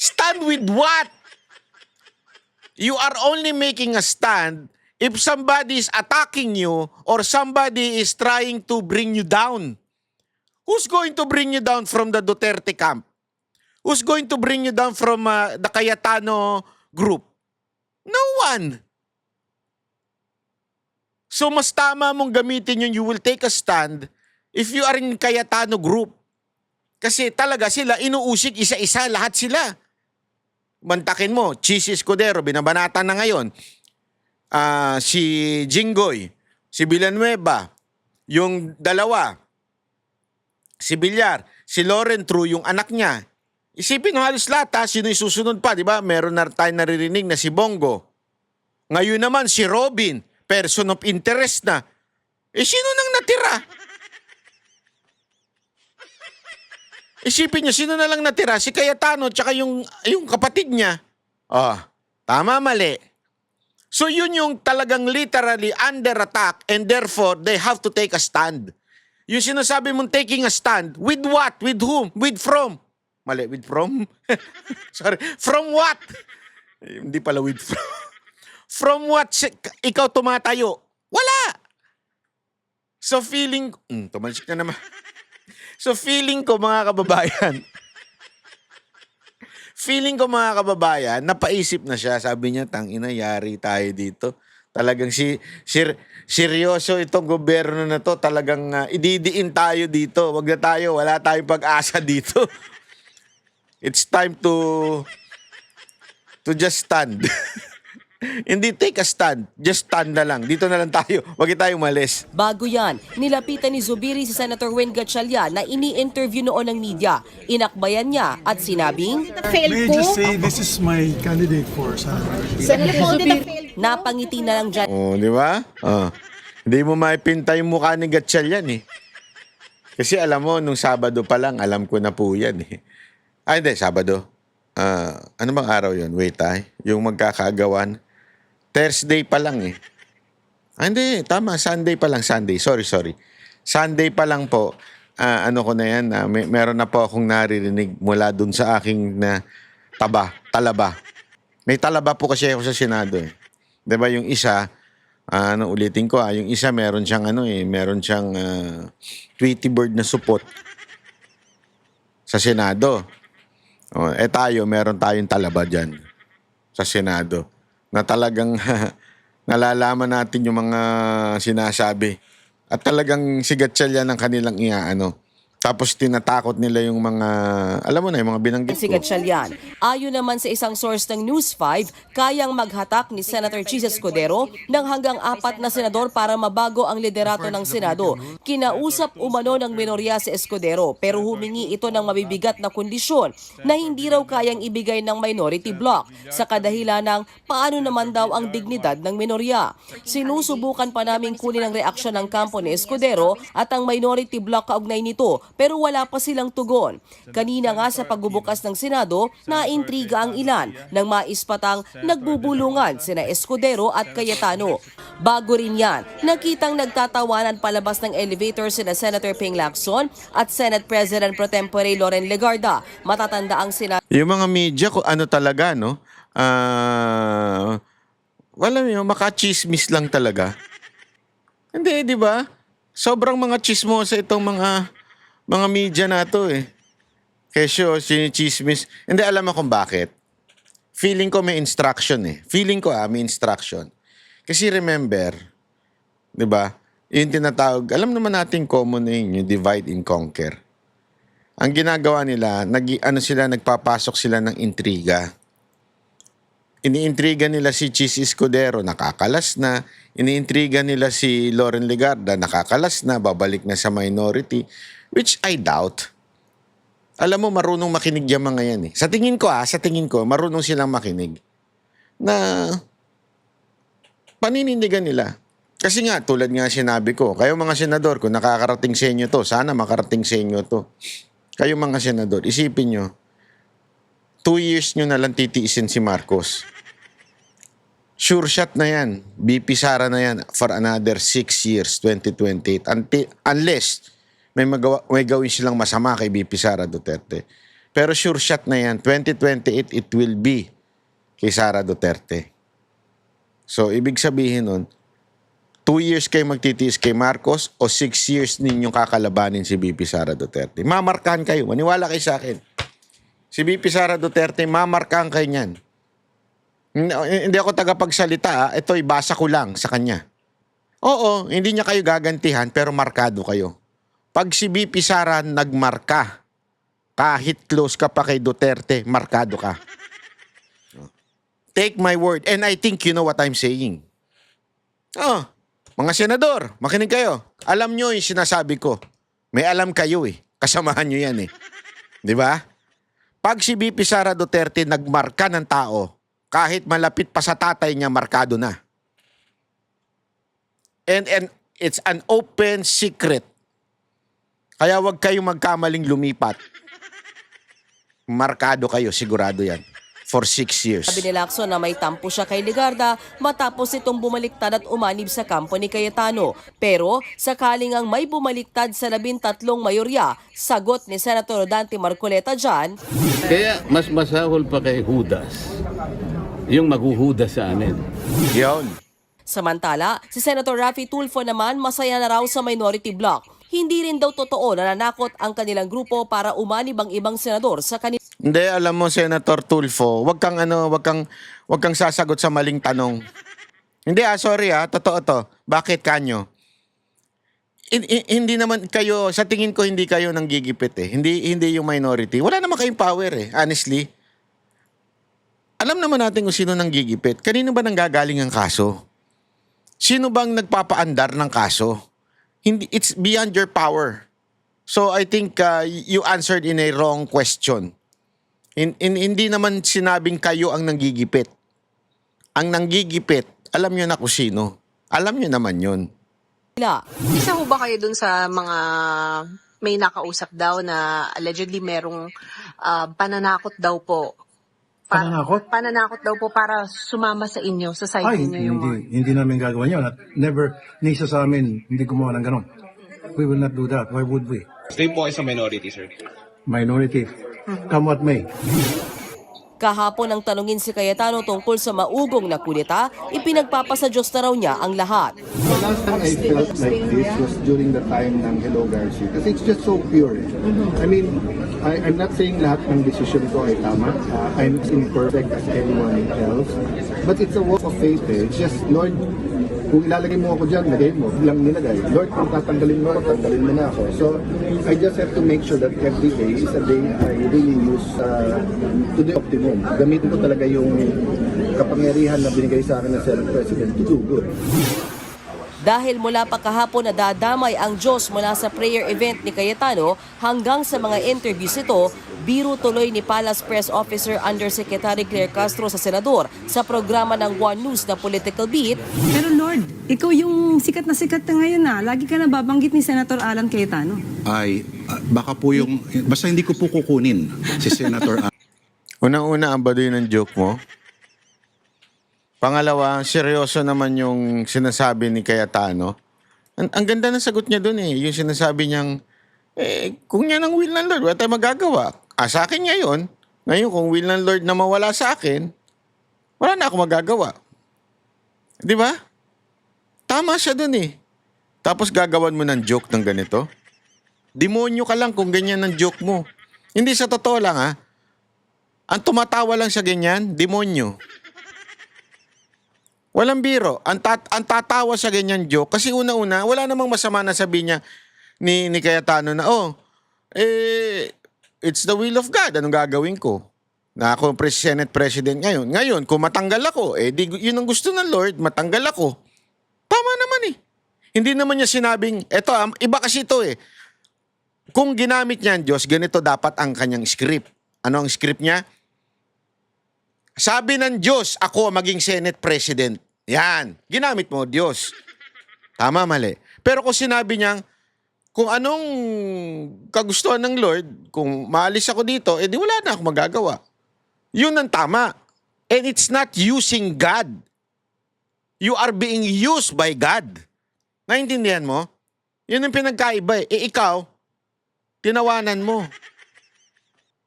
[SPEAKER 1] Stand with what? You are only making a stand if somebody is attacking you or somebody is trying to bring you down. Who's going to bring you down from the Duterte camp? Who's going to bring you down from the Cayetano group? No one. So mas tama mong gamitin yun, you will take a stand if you are in Cayetano group. Kasi talaga sila, inuusik isa-isa, lahat sila. Mantakin mo, Chis Escudero, binabanatan na ngayon. Si Jinggoy, si Villanueva, yung dalawa, si Villar, si Loren True, yung anak niya. Isipin mo halos lahat, sino yung susunod pa, di ba? Meron na tayo naririnig na si Bongo. Ngayon naman si Robin, person of interest na. Sino nang natira? Isipin niyo, sino na lang natira? Si Cayetano tsaka yung kapatid niya. Tama, mali. So yun yung talagang literally under attack and therefore they have to take a stand. Yung sinasabi mong taking a stand, with what? With whom? With from? Mali, with from? Sorry, from what? Hindi pala with from. From what ikaw tumatayo? Wala! So feeling, tumalsik na naman. So feeling ko mga kababayan, napaisip na siya. Sabi niya, tangina, yari tayo dito. Talagang seryoso itong gobyerno na to. Talagang ididiin tayo dito. Wala tayong pag-asa dito. It's time to just stand. Hindi take a stand. Just stand na lang. Dito na lang tayo. Huwag tayo umalis.
[SPEAKER 7] Bago yan, nilapitan ni Zubiri si Senator Win Gatchalian na ini-interview noon ng media. Inakbayan niya at sinabing,
[SPEAKER 8] May I just say, this is my candidate for Senator.
[SPEAKER 7] napangiti na lang dyan.
[SPEAKER 1] Di ba? Hindi mo maipinta yung mukha ni Gatchalian eh. Kasi alam mo, nung Sabado pa lang, alam ko na po yan eh. Hindi, Sabado. Ano bang araw yun? Wait yung magkakagawan. Thursday pa lang eh. Hindi, tama. Sunday pa lang. Sorry. Sunday pa lang po. Ano ko na yan. Meron na po akong naririnig mula dun sa aking talaba. May talaba po kasi ako sa Senado eh. Diba yung isa, ulitin ko yung isa meron siyang Tweety Bird na supot sa Senado. Tayo, meron tayong talaba dyan sa Senado na talagang nalalaman natin yung mga sinasabi. At talagang si Gatchalian ang kanilang Tapos tinatakot nila yung mga, alam mo na, yung mga binanggit
[SPEAKER 7] Si
[SPEAKER 1] ko.
[SPEAKER 7] Gatchalian. Ayon naman sa isang source ng News 5, kayang maghatak ni Senator Chis Escudero ng hanggang 4 na senador para mabago ang liderato ng Senado. Kinausap umano ng minorya si Escudero pero humingi ito ng mabibigat na kondisyon na hindi raw kayang ibigay ng minority bloc sa kadahilan ng paano naman daw ang dignidad ng minorya. Sinusubukan pa namin kunin ang reaksyon ng kampo ni Escudero at ang minority bloc kaugnay nito pero wala pa silang tugon. Kanina nga sa pagbubukas ng Senado, naintriga ang ilan nang maispatang nagbubulungan sina Escudero at Cayetano. Bago rin yan, nakitang nagtatawanan palabas ng elevator sina Senator Ping Lacson at Senate President Pro Tempore Loren Legarda. Matatanda ang
[SPEAKER 1] Yung mga media, ano talaga, no? Wala mo, makachismis lang talaga. Hindi, di ba? Sobrang mga chismosa itong mga media na to eh. Kesyo, sinichismis. Hindi, alam mo kung bakit. Feeling ko may instruction eh. Feeling ko may instruction. Kasi remember, di ba, yung tinatawag, alam naman natin common yung divide and conquer. Ang ginagawa nila, nagpapasok sila ng intriga. iniintriga nila si Chis Escudero, nakakalas na. Iniintriga nila si Loren Legarda, nakakalas na, babalik na sa minority. Which I doubt. Alam mo, marunong makinig yung mga yan eh. Sa tingin ko, marunong silang makinig. Na paninindigan nila. Kasi nga, tulad nga sinabi ko, kayo mga senador, kung nakakarating sa inyo to, sana makarating sa inyo to. Kayo mga senador, isipin nyo, 2 years nyo na lang titiisin si Marcos. Sure shot na yan. BP Sara na yan for another 6 years, 2028. Unless may gawin silang masama kay BP Sara Duterte. Pero sure shot na yan. 2028, it will be kay Sara Duterte. So, ibig sabihin nun, 2 years kayo magtitiis kay Marcos o 6 years ninyong kakalabanin si BP Sara Duterte. Mamarkahan kayo. Maniwala kayo sa akin. Si BP Sara Duterte, mamarkahan kayo niyan. Hindi ako tagapagsalita. Ito, ibasa ko lang sa kanya. Oo, hindi niya kayo gagantihan pero markado kayo. Pag si BP Sara nagmarka, kahit close ka pa kay Duterte, markado ka. Take my word. And I think you know what I'm saying. Oh, mga senador, makinig kayo. Alam nyo yung sinasabi ko. May alam kayo eh. Kasamahan nyo yan eh. Di ba? Pag si BP Sara Duterte nagmarka ng tao, kahit malapit pa sa tatay niya, markado na. And it's an open secret. Kaya wag kayong magkamaling lumipat. Markado kayo, sigurado yan. For 6 years.
[SPEAKER 7] Sabi ni Lacson na may tampo siya kay Legarda matapos itong bumaliktad at umanib sa kampo ni Cayetano. Pero sakaling ang may bumaliktad sa 13 mayorya, sagot ni Senator Dante Marcoleta dyan,
[SPEAKER 2] Kaya mas masahol pa kay Judas yung maghuhudas sa amin.
[SPEAKER 1] Yun.
[SPEAKER 7] samantala, si Senator Raffy Tulfo naman masaya na raw sa minority bloc. Hindi rin daw totoo na nanakot ang kanilang grupo para umanib ang ibang senador sa kanila.
[SPEAKER 1] Hindi, alam mo, Senator Tulfo, wag kang sasagot sa maling tanong. Hindi sorry totoo to. Bakit kanyo? Hindi naman kayo, sa tingin ko hindi kayo nang gigipit eh. Hindi yung minority. Wala naman kayong power eh, honestly. Alam naman natin kung sino nang gigipit. Kanino ba nanggagaling ang kaso? Sino bang nagpapaandar ng kaso? It's beyond your power. So I think you answered in a wrong question. Hindi naman sinabing kayo ang nanggigipit. Ang nanggigipit, alam nyo na kung sino. Alam nyo naman yun.
[SPEAKER 9] Isa ho ba kayo dun sa mga may nakausap daw na allegedly merong pananakot daw po?
[SPEAKER 8] Pananakot?
[SPEAKER 9] Pananakot daw po para sumama sa inyo, sa side
[SPEAKER 8] Ay,
[SPEAKER 9] ninyo yung mga...
[SPEAKER 8] hindi namin gagawin yun. At never, ni isa sa amin, hindi gumawa ng ganon. We will not do that. Why would we?
[SPEAKER 10] Stay po kayo sa minority, sir.
[SPEAKER 8] Minority. Come what may.
[SPEAKER 7] Kahapon ang tanungin si Cayetano tungkol sa maugong na kudeta, ipinagpapasa Diyos na raw niya ang lahat.
[SPEAKER 11] The last time I felt like this was during the time ng Hello Garcia. Kasi it's just so pure. I mean, I'm not saying lahat ng decision ko ay tama. I'm imperfect as anyone else. But it's a walk of faith eh. It's just, Lord, kung ilalagay mo ako dyan, lagay mo. Bilang nilagay. Lord, kung tatanggalin mo ako, tanggalin mo na ako. So, I just have to make sure that every day is a day I really use to the optimum. Gamitin ko talaga yung kapangyarihan na binigay sa akin ng Senate President to do good.
[SPEAKER 7] Dahil mula pa kahapon na dadamay ang Diyos mula sa prayer event ni Cayetano hanggang sa mga interviews ito, biro tuloy ni Palace Press Officer Undersecretary Claire Castro sa Senador sa programa ng One News na Political Beat.
[SPEAKER 3] Pero Lord, ikaw yung sikat na ngayon na. Lagi ka na babanggit ni Senator Alan Cayetano.
[SPEAKER 12] Ay, baka po yung, basta hindi ko po kukunin si Senator
[SPEAKER 1] Unang-una, ang baduy ng joke mo. Pangalawa, seryoso naman yung sinasabi ni Cayetano. Ang ganda ng sagot niya dun eh. Yung sinasabi niyang, kung yan ang will ng Lord, wala tayong magagawa. Sa akin niya yun. Ngayon, kung will ng Lord na mawala sa akin, wala na ako magagawa. Di ba? Tama siya dun eh. Tapos gagawan mo ng joke ng ganito. Demonyo ka lang kung ganyan ang joke mo. Hindi sa totoo lang Ang tumatawa lang sa ganyan, demonyo. Walang biro. Ang tatawa sa ganyan joke, kasi una-una, wala namang masama na sabi niya ni Cayetano na, it's the will of God. Anong gagawin ko? na ako Senate President ngayon. Ngayon, kung matanggal ako, di yun ang gusto ng Lord, matanggal ako. Tama naman eh. Hindi naman niya sinabing, iba kasi ito eh. Kung ginamit niya ang Diyos, ganito dapat ang kanyang script. Ano ang script niya? Sabi ng Diyos, ako maging Senate President. Yan. Ginamit mo, Diyos. Tama, mali. Pero kung sinabi niyang, kung anong kagustuhan ng Lord, kung maalis ako dito, di wala na ako magagawa. Yun ang tama. And it's not using God. You are being used by God. Naintindihan mo? Yun ang pinagkaiba eh. Ikaw, tinawanan mo.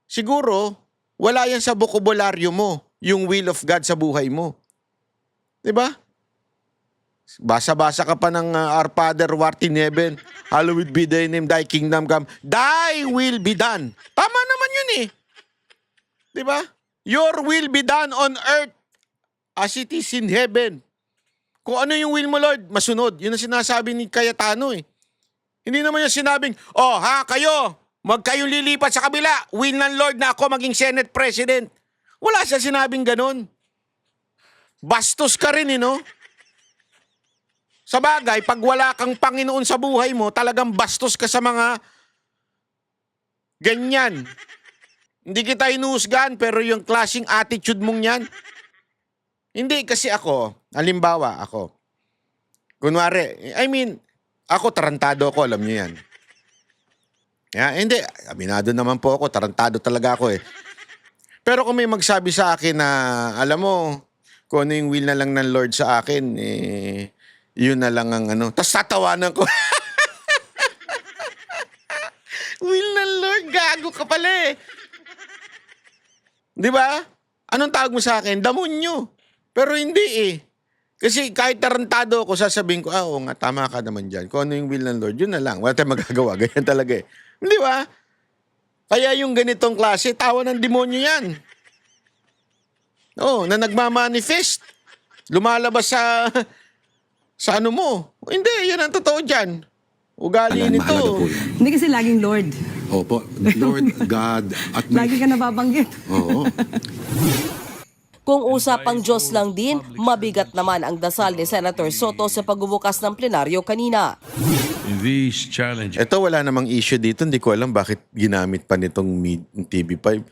[SPEAKER 1] Siguro, wala yan sa bokabularyo mo, yung will of God sa buhay mo. Diba? Basa-basa ka pa ng Our Father who art in heaven, hallowed be thy name, thy kingdom come, thy will be done. Tama naman yun eh. Diba? Your will be done on earth as it is in heaven. Kung ano yung will mo, Lord, masunod. Yun ang sinasabi ni Cayetano eh. Hindi naman yung sinabing, kayo, magkayo lilipat sa kabila. Will ng Lord na ako maging Senate President. Wala siya sinabing ganun. Bastos ka rin no? Sa bagay, pag wala kang Panginoon sa buhay mo, talagang bastos ka sa mga ganyan. Hindi kita inuusgan, pero yung klaseng attitude mong yan. Hindi, kasi ako, halimbawa ako, kunwari, ako tarantado ako, alam niyo yan. Hindi, aminado naman po ako, tarantado talaga ako eh. Pero kung may magsabi sa akin na, alam mo, kung ano yung will na lang ng Lord sa akin, yun na lang ang tas tatawanan ko. Will ng Lord, gago ka pala eh. Di ba? Anong tawag mo sa akin? Damonyo. Pero hindi eh. Kasi kahit tarantado ako, sasabihin ko, oo nga, tama ka naman dyan. Kung ano yung will ng Lord, yun na lang. Wala tayong magagawa. Ganyan talaga eh. Di ba? Kaya yung ganitong klase, tawa ng demonyo yan. Na nagmamanifest. Lumalabas sa ano mo. Hindi, yan ang totoo dyan. Ugali
[SPEAKER 12] Mahalaga
[SPEAKER 1] nito.
[SPEAKER 12] po yun.
[SPEAKER 3] Hindi kasi laging Lord.
[SPEAKER 12] Opo, Lord, God, at may...
[SPEAKER 3] Lagi ka nababanggit.
[SPEAKER 12] Oo.
[SPEAKER 7] Kung usapang Diyos lang din, mabigat naman ang dasal ni Senator Soto sa pagbubukas ng plenaryo kanina.
[SPEAKER 2] In these challenges,
[SPEAKER 1] Ito wala namang issue dito. Hindi ko alam bakit ginamit pa nitong TV5.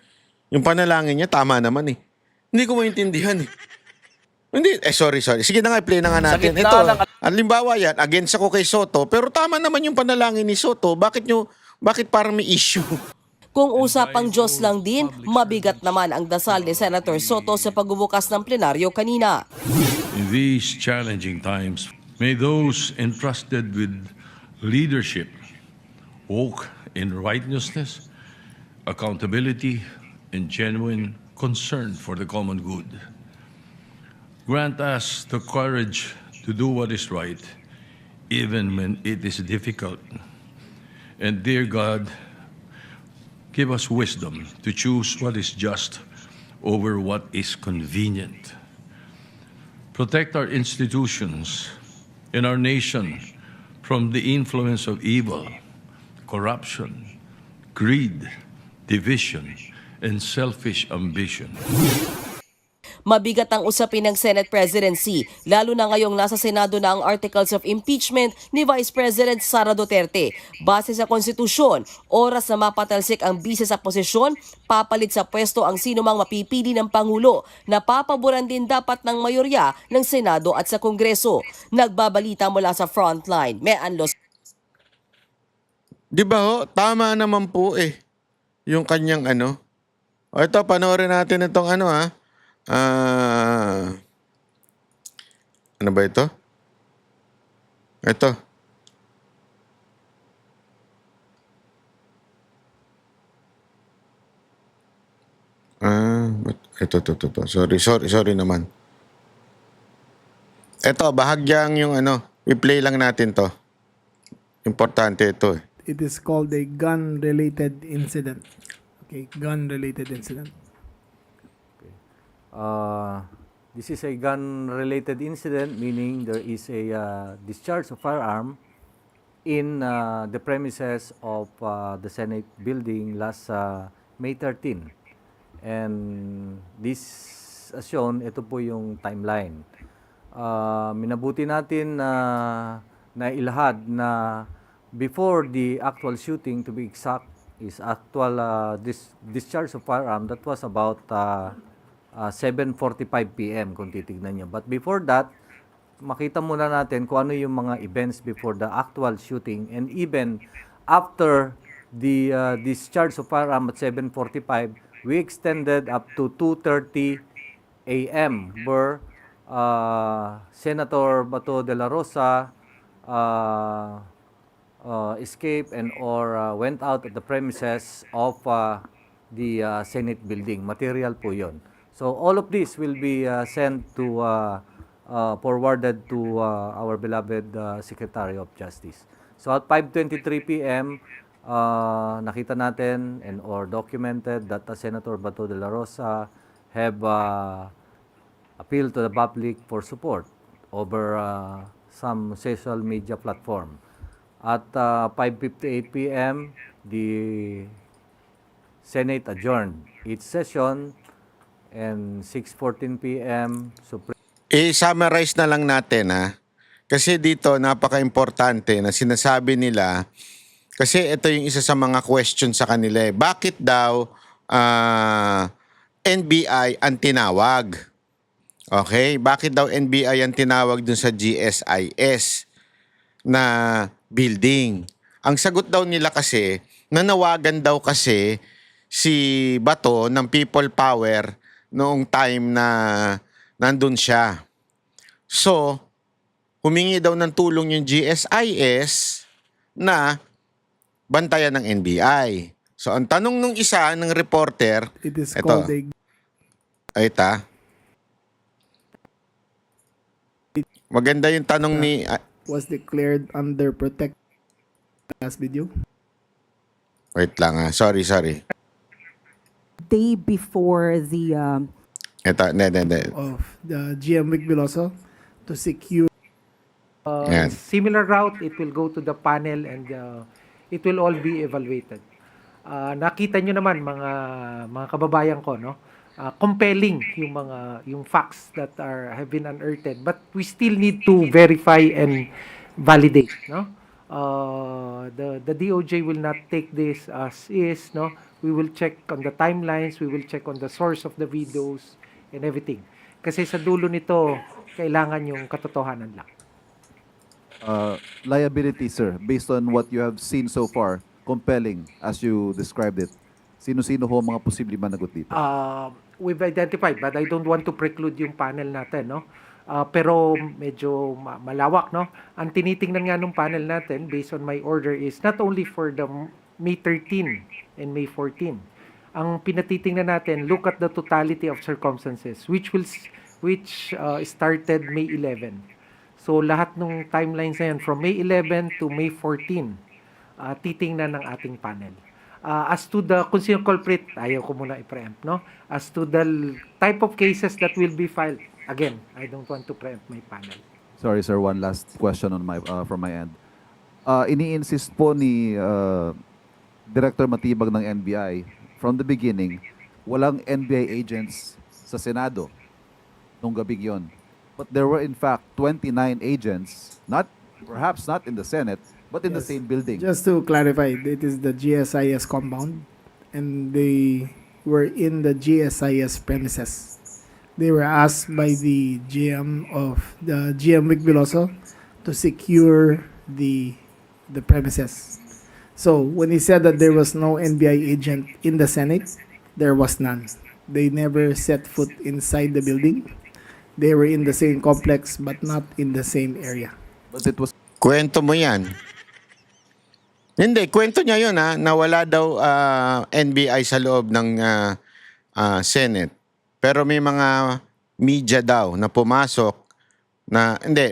[SPEAKER 1] Yung panalangin niya, tama naman eh. Hindi ko maintindihan eh. Hindi, sorry. Sige na nga, play na nga natin.
[SPEAKER 6] gitna
[SPEAKER 1] Ito,
[SPEAKER 6] ng-
[SPEAKER 1] halimbawa yan, against ako kay Soto, pero tama naman yung panalangin ni Soto. Bakit parang may issue?
[SPEAKER 7] Kung usapang Diyos lang din, mabigat naman ang dasal ni Senator Soto sa pagbubukas ng plenaryo kanina.
[SPEAKER 2] in these challenging times, may those entrusted with leadership walk in righteousness, accountability, and genuine concern for the common good. Grant us the courage to do what is right, even when it is difficult. And dear God, give us wisdom to choose what is just over what is convenient. Protect our institutions and our nation from the influence of evil, corruption, greed, division, and selfish ambition.
[SPEAKER 7] Mabigat ang usapin ng Senate presidency, lalo na ngayong nasa Senado na ang articles of impeachment ni Vice President Sara Duterte. Base sa konstitusyon, oras na mapatalsik ang bise sa posisyon, papalit sa pwesto ang sinumang mapipili ng Pangulo na papaboran din dapat ng mayorya ng Senado at sa Kongreso. Nagbabalita mula sa Frontline, Mean Los.
[SPEAKER 1] Di ba ho? Tama naman po eh. Yung kanyang ito, panoorin natin itong ano ba ito? Ito. Ito. Sorry naman. Ito, bahagyang yung i-play lang natin to. Importante ito eh.
[SPEAKER 4] It is called a gun-related incident. Okay, gun-related incident.
[SPEAKER 10] This is a gun-related incident, meaning there is a discharge of firearm in the premises of the Senate building last May 13. And this, as shown, ito po yung timeline. Minabuti natin na ilahad na before the actual shooting, to be exact, is actual discharge of firearm, that was about 7:45 p.m. kung titignan nyo. But before that, makita muna natin kung ano yung mga events before the actual shooting, and even after the discharge of firearm at 7:45, we extended up to 2:30 a.m. where Senator Bato de la Rosa escaped and or went out at the premises of the Senate building. Material po yun. So all of this will be sent to forwarded to our beloved Secretary of Justice. So at 5:23 p.m., nakita natin and or documented that Senator Bato de la Rosa have appealed to the public for support over some social media platform. At 5:58 p.m., the Senate adjourned its session, and 6:14 p.m.,
[SPEAKER 1] I-summarize na lang natin kasi dito napaka-importante na sinasabi nila, kasi ito yung isa sa mga question sa kanila bakit daw NBI ang tinawag? Okay? Bakit daw NBI ang tinawag dun sa GSIS na building? Ang sagot daw nila kasi, nanawagan daw kasi si Bato ng People Power noong time na nandun siya. So, humingi daw ng tulong yung GSIS na bantayan ng NBI. So, ang tanong nung isa, ng reporter,
[SPEAKER 4] It is
[SPEAKER 1] eto,
[SPEAKER 4] called a
[SPEAKER 1] maganda yung tanong ni...
[SPEAKER 4] was declared under protect last video.
[SPEAKER 1] wait lang sorry.
[SPEAKER 5] Day before the
[SPEAKER 1] Ito, hindi.
[SPEAKER 4] Of the GM Vic Veloso to secure
[SPEAKER 1] Yan.
[SPEAKER 13] Similar route, it will go to the panel and it will all be evaluated. Nakita nyo naman mga kababayan ko, no? Compelling yung facts that have been unearthed, but we still need to verify and validate, no? The DOJ will not take this as is, no? We will check on the timelines, we will check on the source of the videos and everything. Kasi sa dulo nito, kailangan yung katotohanan lang.
[SPEAKER 14] Liability, sir, based on what you have seen so far, compelling as you described it. Sino-sino ho mga posibleng managot dito?
[SPEAKER 13] We've identified, but I don't want to preclude yung panel natin, no? Pero medyo malawak, no? Ang tinitingnan nga nung panel natin, based on my order, is not only for the May 13 and May 14. Ang pinatitingnan natin, look at the totality of circumstances, which started May 11. So lahat ng timelines na yan, from May 11 to May 14, titingnan ng ating panel. As to the kung sino culprit, ayaw ko muna i-preempt, no? As to the type of cases that will be filed, again, I don't want to preempt my panel.
[SPEAKER 14] Sorry, sir, one last question on my from my end. Ini-insist po ni Director Matibag ng NBI from the beginning, walang NBI agents sa Senado nung gabing yon. But there were in fact 29 agents, perhaps not in the Senate, but in the same building.
[SPEAKER 4] Just to clarify, it is the GSIS compound, and they were in the GSIS premises. They were asked by the GM Vic Veloso to secure the premises. So when he said that there was no NBI agent in the Senate, there was none. They never set foot inside the building. They were in the same complex but not in the same area.
[SPEAKER 14] But it was
[SPEAKER 1] Kwento mo yan. Hindi, kwento niya yun na wala daw NBI sa loob ng Senate. Pero may mga media daw na pumasok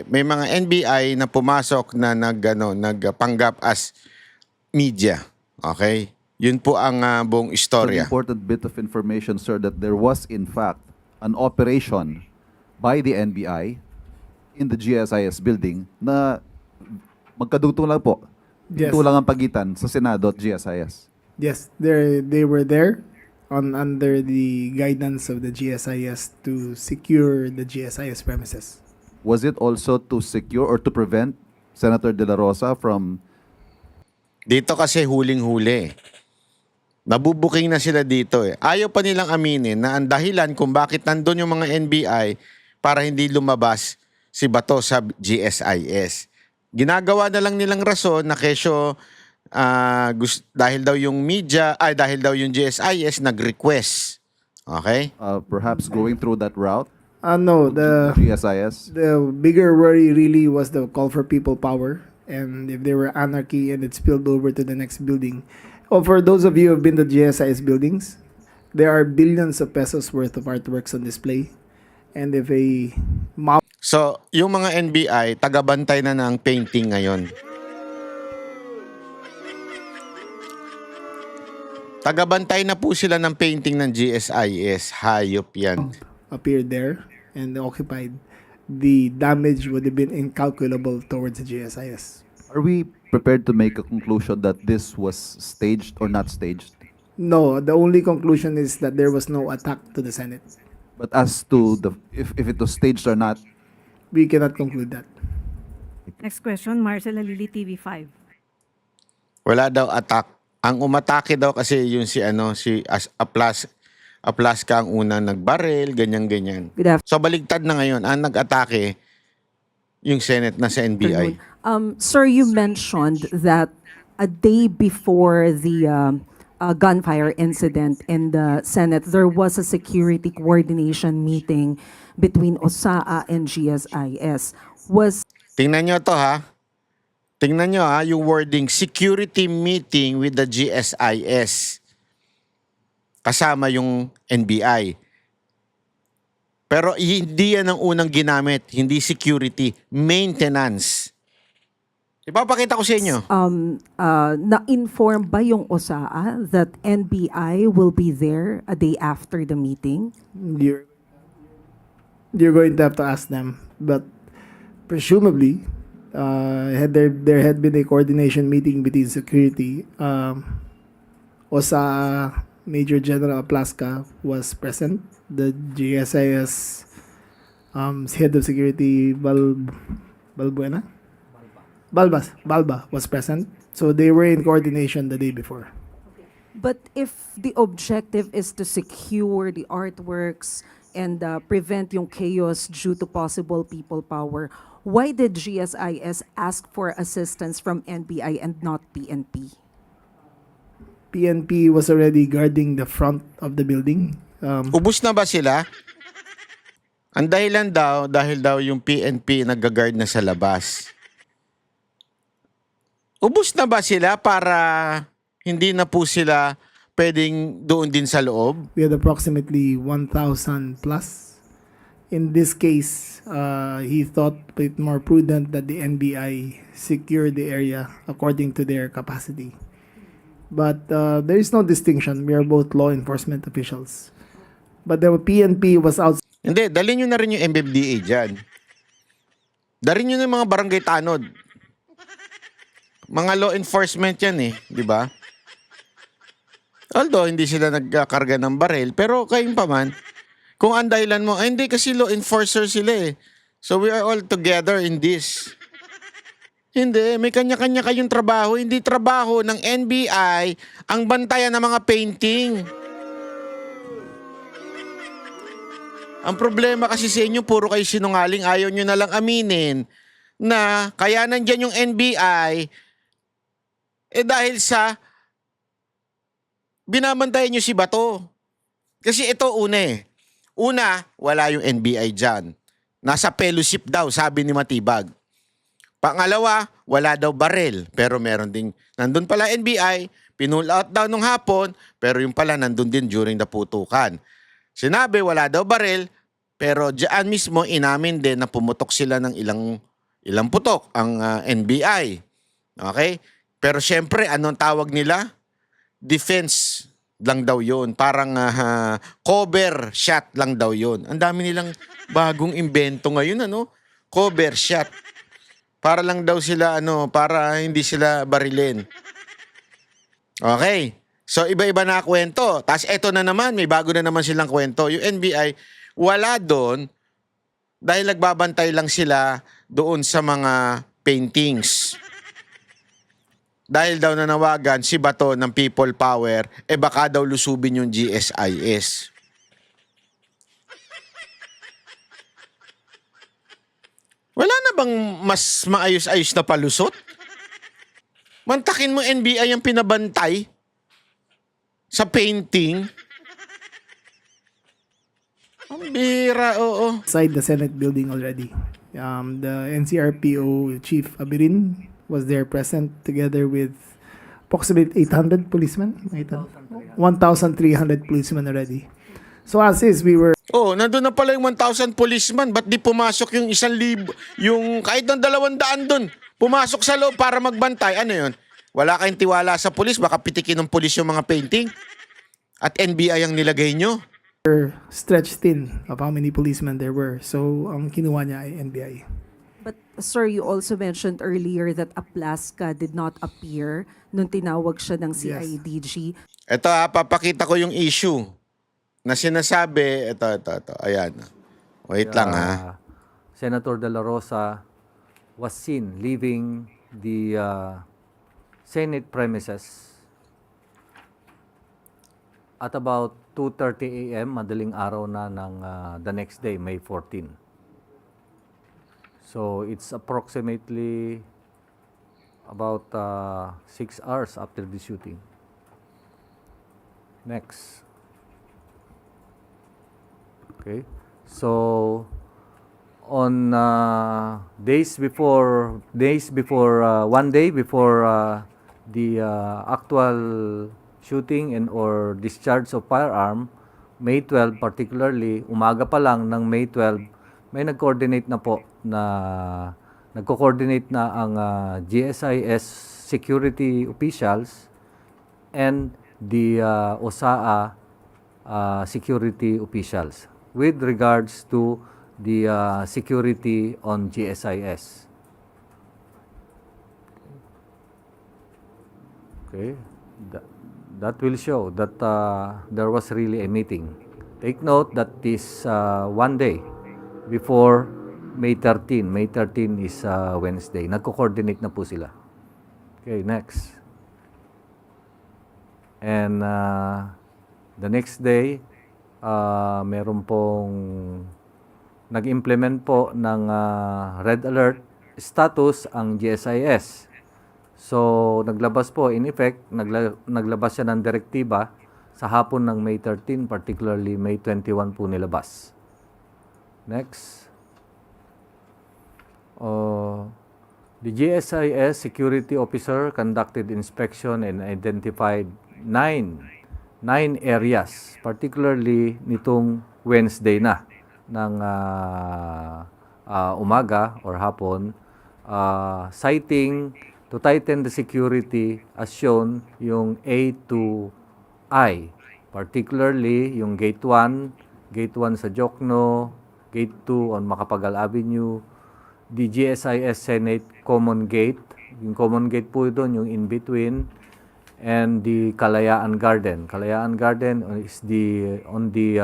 [SPEAKER 1] may mga NBI na pumasok na nagpanggap as media. Okay? Yun po ang buong
[SPEAKER 14] an
[SPEAKER 1] istorya.
[SPEAKER 14] important bit of information, sir, that there was in fact an operation by the NBI in the GSIS building na magkadugtong lang po.
[SPEAKER 4] Yes.
[SPEAKER 14] Ito lang ang pagitan sa Senado at GSIS.
[SPEAKER 4] Yes, they were there under the guidance of the GSIS to secure the GSIS premises.
[SPEAKER 14] Was it also to secure or to prevent Senator De La Rosa from
[SPEAKER 1] Dito kasi huling-huli. Nabubuking na sila dito eh. Ayaw pa nilang aminin na ang dahilan kung bakit nandun yung mga NBI para hindi lumabas si Bato sa GSIS. Ginagawa na lang nilang rason na kesyo dahil daw yung dahil daw yung GSIS nag-request. Okay?
[SPEAKER 14] perhaps going through that route?
[SPEAKER 4] No, the
[SPEAKER 14] GSIS?
[SPEAKER 4] bigger worry really was the call for people power, and if there were anarchy and it spilled over to the next building. Oh, for those of you who have been to GSIS buildings, there are billions of pesos worth of artworks on display. And if a mob
[SPEAKER 1] So, yung mga NBI, tagabantay na ng painting ngayon. Tagabantay na po sila ng painting ng GSIS. Hayop yan.
[SPEAKER 4] appeared there and occupied, the damage would have been incalculable towards the GSIS.
[SPEAKER 14] Are we prepared to make a conclusion that this was staged or not staged?
[SPEAKER 4] No, the only conclusion is that there was no attack to the Senate.
[SPEAKER 14] But as to the if it was staged or not,
[SPEAKER 4] We cannot conclude that.
[SPEAKER 3] Next question, Marcela Lili, TV5.
[SPEAKER 1] Wala daw attack. Ang umatake daw kasi yung si Aplaska ang unang nagbaril, ganyan-ganyan.
[SPEAKER 5] Good
[SPEAKER 1] So baligtad na ngayon, ang nag-atake yung Senate na sa NBI.
[SPEAKER 5] Sir, you mentioned that a day before the gunfire incident in the Senate, there was a security coordination meeting between OSAA and GSIS.
[SPEAKER 1] Tingnan nyo to ha. Tingnan nyo ha, yung wording, security meeting with the GSIS. Kasama yung NBI. Pero hindi yan ang unang ginamit. Hindi security. Maintenance. Ipapakita ko sa inyo.
[SPEAKER 5] Na-inform ba yung OSAA that NBI will be there a day after the meeting?
[SPEAKER 4] You're going to have to ask them, but presumably, there had been a coordination meeting between security. OSAA Major General Aplaska was present. The GSIS head of security Balba was present. So they were in coordination the day before.
[SPEAKER 5] But if the objective is to secure the artworks and prevent yung chaos due to possible people power, why did GSIS ask for assistance from NBI and not PNP?
[SPEAKER 4] PNP was already guarding the front of the building.
[SPEAKER 1] Ubus na ba sila? Ang dahilan daw, dahil daw yung PNP nag-guard na sa labas. Ubus na ba sila para hindi na po sila pwedeng doon din sa loob?
[SPEAKER 4] We had approximately 1,000 plus. In this case, he thought it more prudent that the NBI secure the area according to their capacity. But there is no distinction. We are both law enforcement officials. But the PNP was outside.
[SPEAKER 1] Hindi, dalhin nyo na rin yung MMDA dyan. Dalhin nyo na yung mga barangay tanod. Mga law enforcement yan eh, di ba? Although hindi sila nagkakarga ng baril, pero kayong pa man, kung ang dahilan mo, hindi kasi law enforcer sila eh. So we are all together in this. Hindi, may kanya-kanya kayong trabaho. Hindi trabaho ng NBI ang bantayan ng mga painting. Ang problema kasi sa inyo, puro kayo sinungaling. Ayaw nyo na lang aminin na kaya nandyan yung NBI dahil sa binabantayan nyo si Bato. Kasi ito una eh. Una, wala yung NBI dyan. Nasa fellowship daw, sabi ni Matibag. Pangalawa, wala daw baril. Pero meron ding, nandun pala NBI, pinull out daw nung hapon, pero yung pala nandun din during the putukan. Sinabi, wala daw baril, pero diyan mismo inamin din na pumutok sila ng ilang putok ang NBI. Okay? Pero syempre, anong tawag nila? Defense lang daw yun. Parang cover shot lang daw yun. Ang dami nilang bagong imbento ngayon, ano? Cover shot. Para lang daw sila, para hindi sila barilin. Okay. So iba-iba na kwento. Tapos eto na naman, may bago na naman silang kwento. Yung NBI, wala doon dahil nagbabantay lang sila doon sa mga paintings. Dahil daw nanawagan si Bato ng People Power, baka daw lusubin yung GSIS. Wala na bang mas maayos-ayos na palusot? Mantakin mo NBI ang pinabantay sa painting. Ang bira, oo.
[SPEAKER 4] Inside the Senate building already. The NCRPO Chief Abirin was there present together with approximately 800 policemen. 1,300 policemen already. So as is, we were
[SPEAKER 1] Oh, nandun na pala yung 1,000 policeman. Ba't di pumasok yung 1,000, yung kahit ng 200 dun? Pumasok sa loob para magbantay. Ano yun? Wala kayong tiwala sa pulis, baka pitikin ng pulis yung mga painting. At NBI ang nilagay nyo.
[SPEAKER 4] stretched thin of how many policemen there were. So ang kinuha niya ay NBI.
[SPEAKER 5] But sir, you also mentioned earlier that Aplaska did not appear nung tinawag siya ng CIDG.
[SPEAKER 1] Ito papakita ko yung issue na sinasabi. Ito. Ayan. Wait lang ha.
[SPEAKER 10] Senator De La Rosa was seen leaving the Senate premises at about 2:30 a.m., madaling araw na ng the next day, May 14. So it's approximately about 6 hours after the shooting. Next. Okay. So on days before, one day before the actual shooting and or discharge of firearm, May 12 particularly, umaga pa lang ng May 12, may nag-coordinate na po na nagko-coordinate na ang GSIS security officials and the OSAA security officials with regards to the security on GSIS. Okay. That will show that there was really a meeting. Take note that this one day before May 13. May 13 is Wednesday. Nagko-coordinate na po sila. Okay, next. And the next day, meron pong nag-implement po ng red alert status ang GSIS. So, naglabas po, in effect, naglabas siya ng direktiba sa hapon ng May 13, particularly May 21 po nilabas. Next. The GSIS security officer conducted inspection and identified nine areas, particularly nitong Wednesday na ng umaga or hapon, citing to tighten the security as shown yung A to I, particularly yung Gate 1 sa Jokno, Gate 2 on Macapagal Avenue, the GSIS Senate Common Gate, yung Common Gate po doon, yung in between, and the Kalayaan Garden. Kalayaan Garden is on the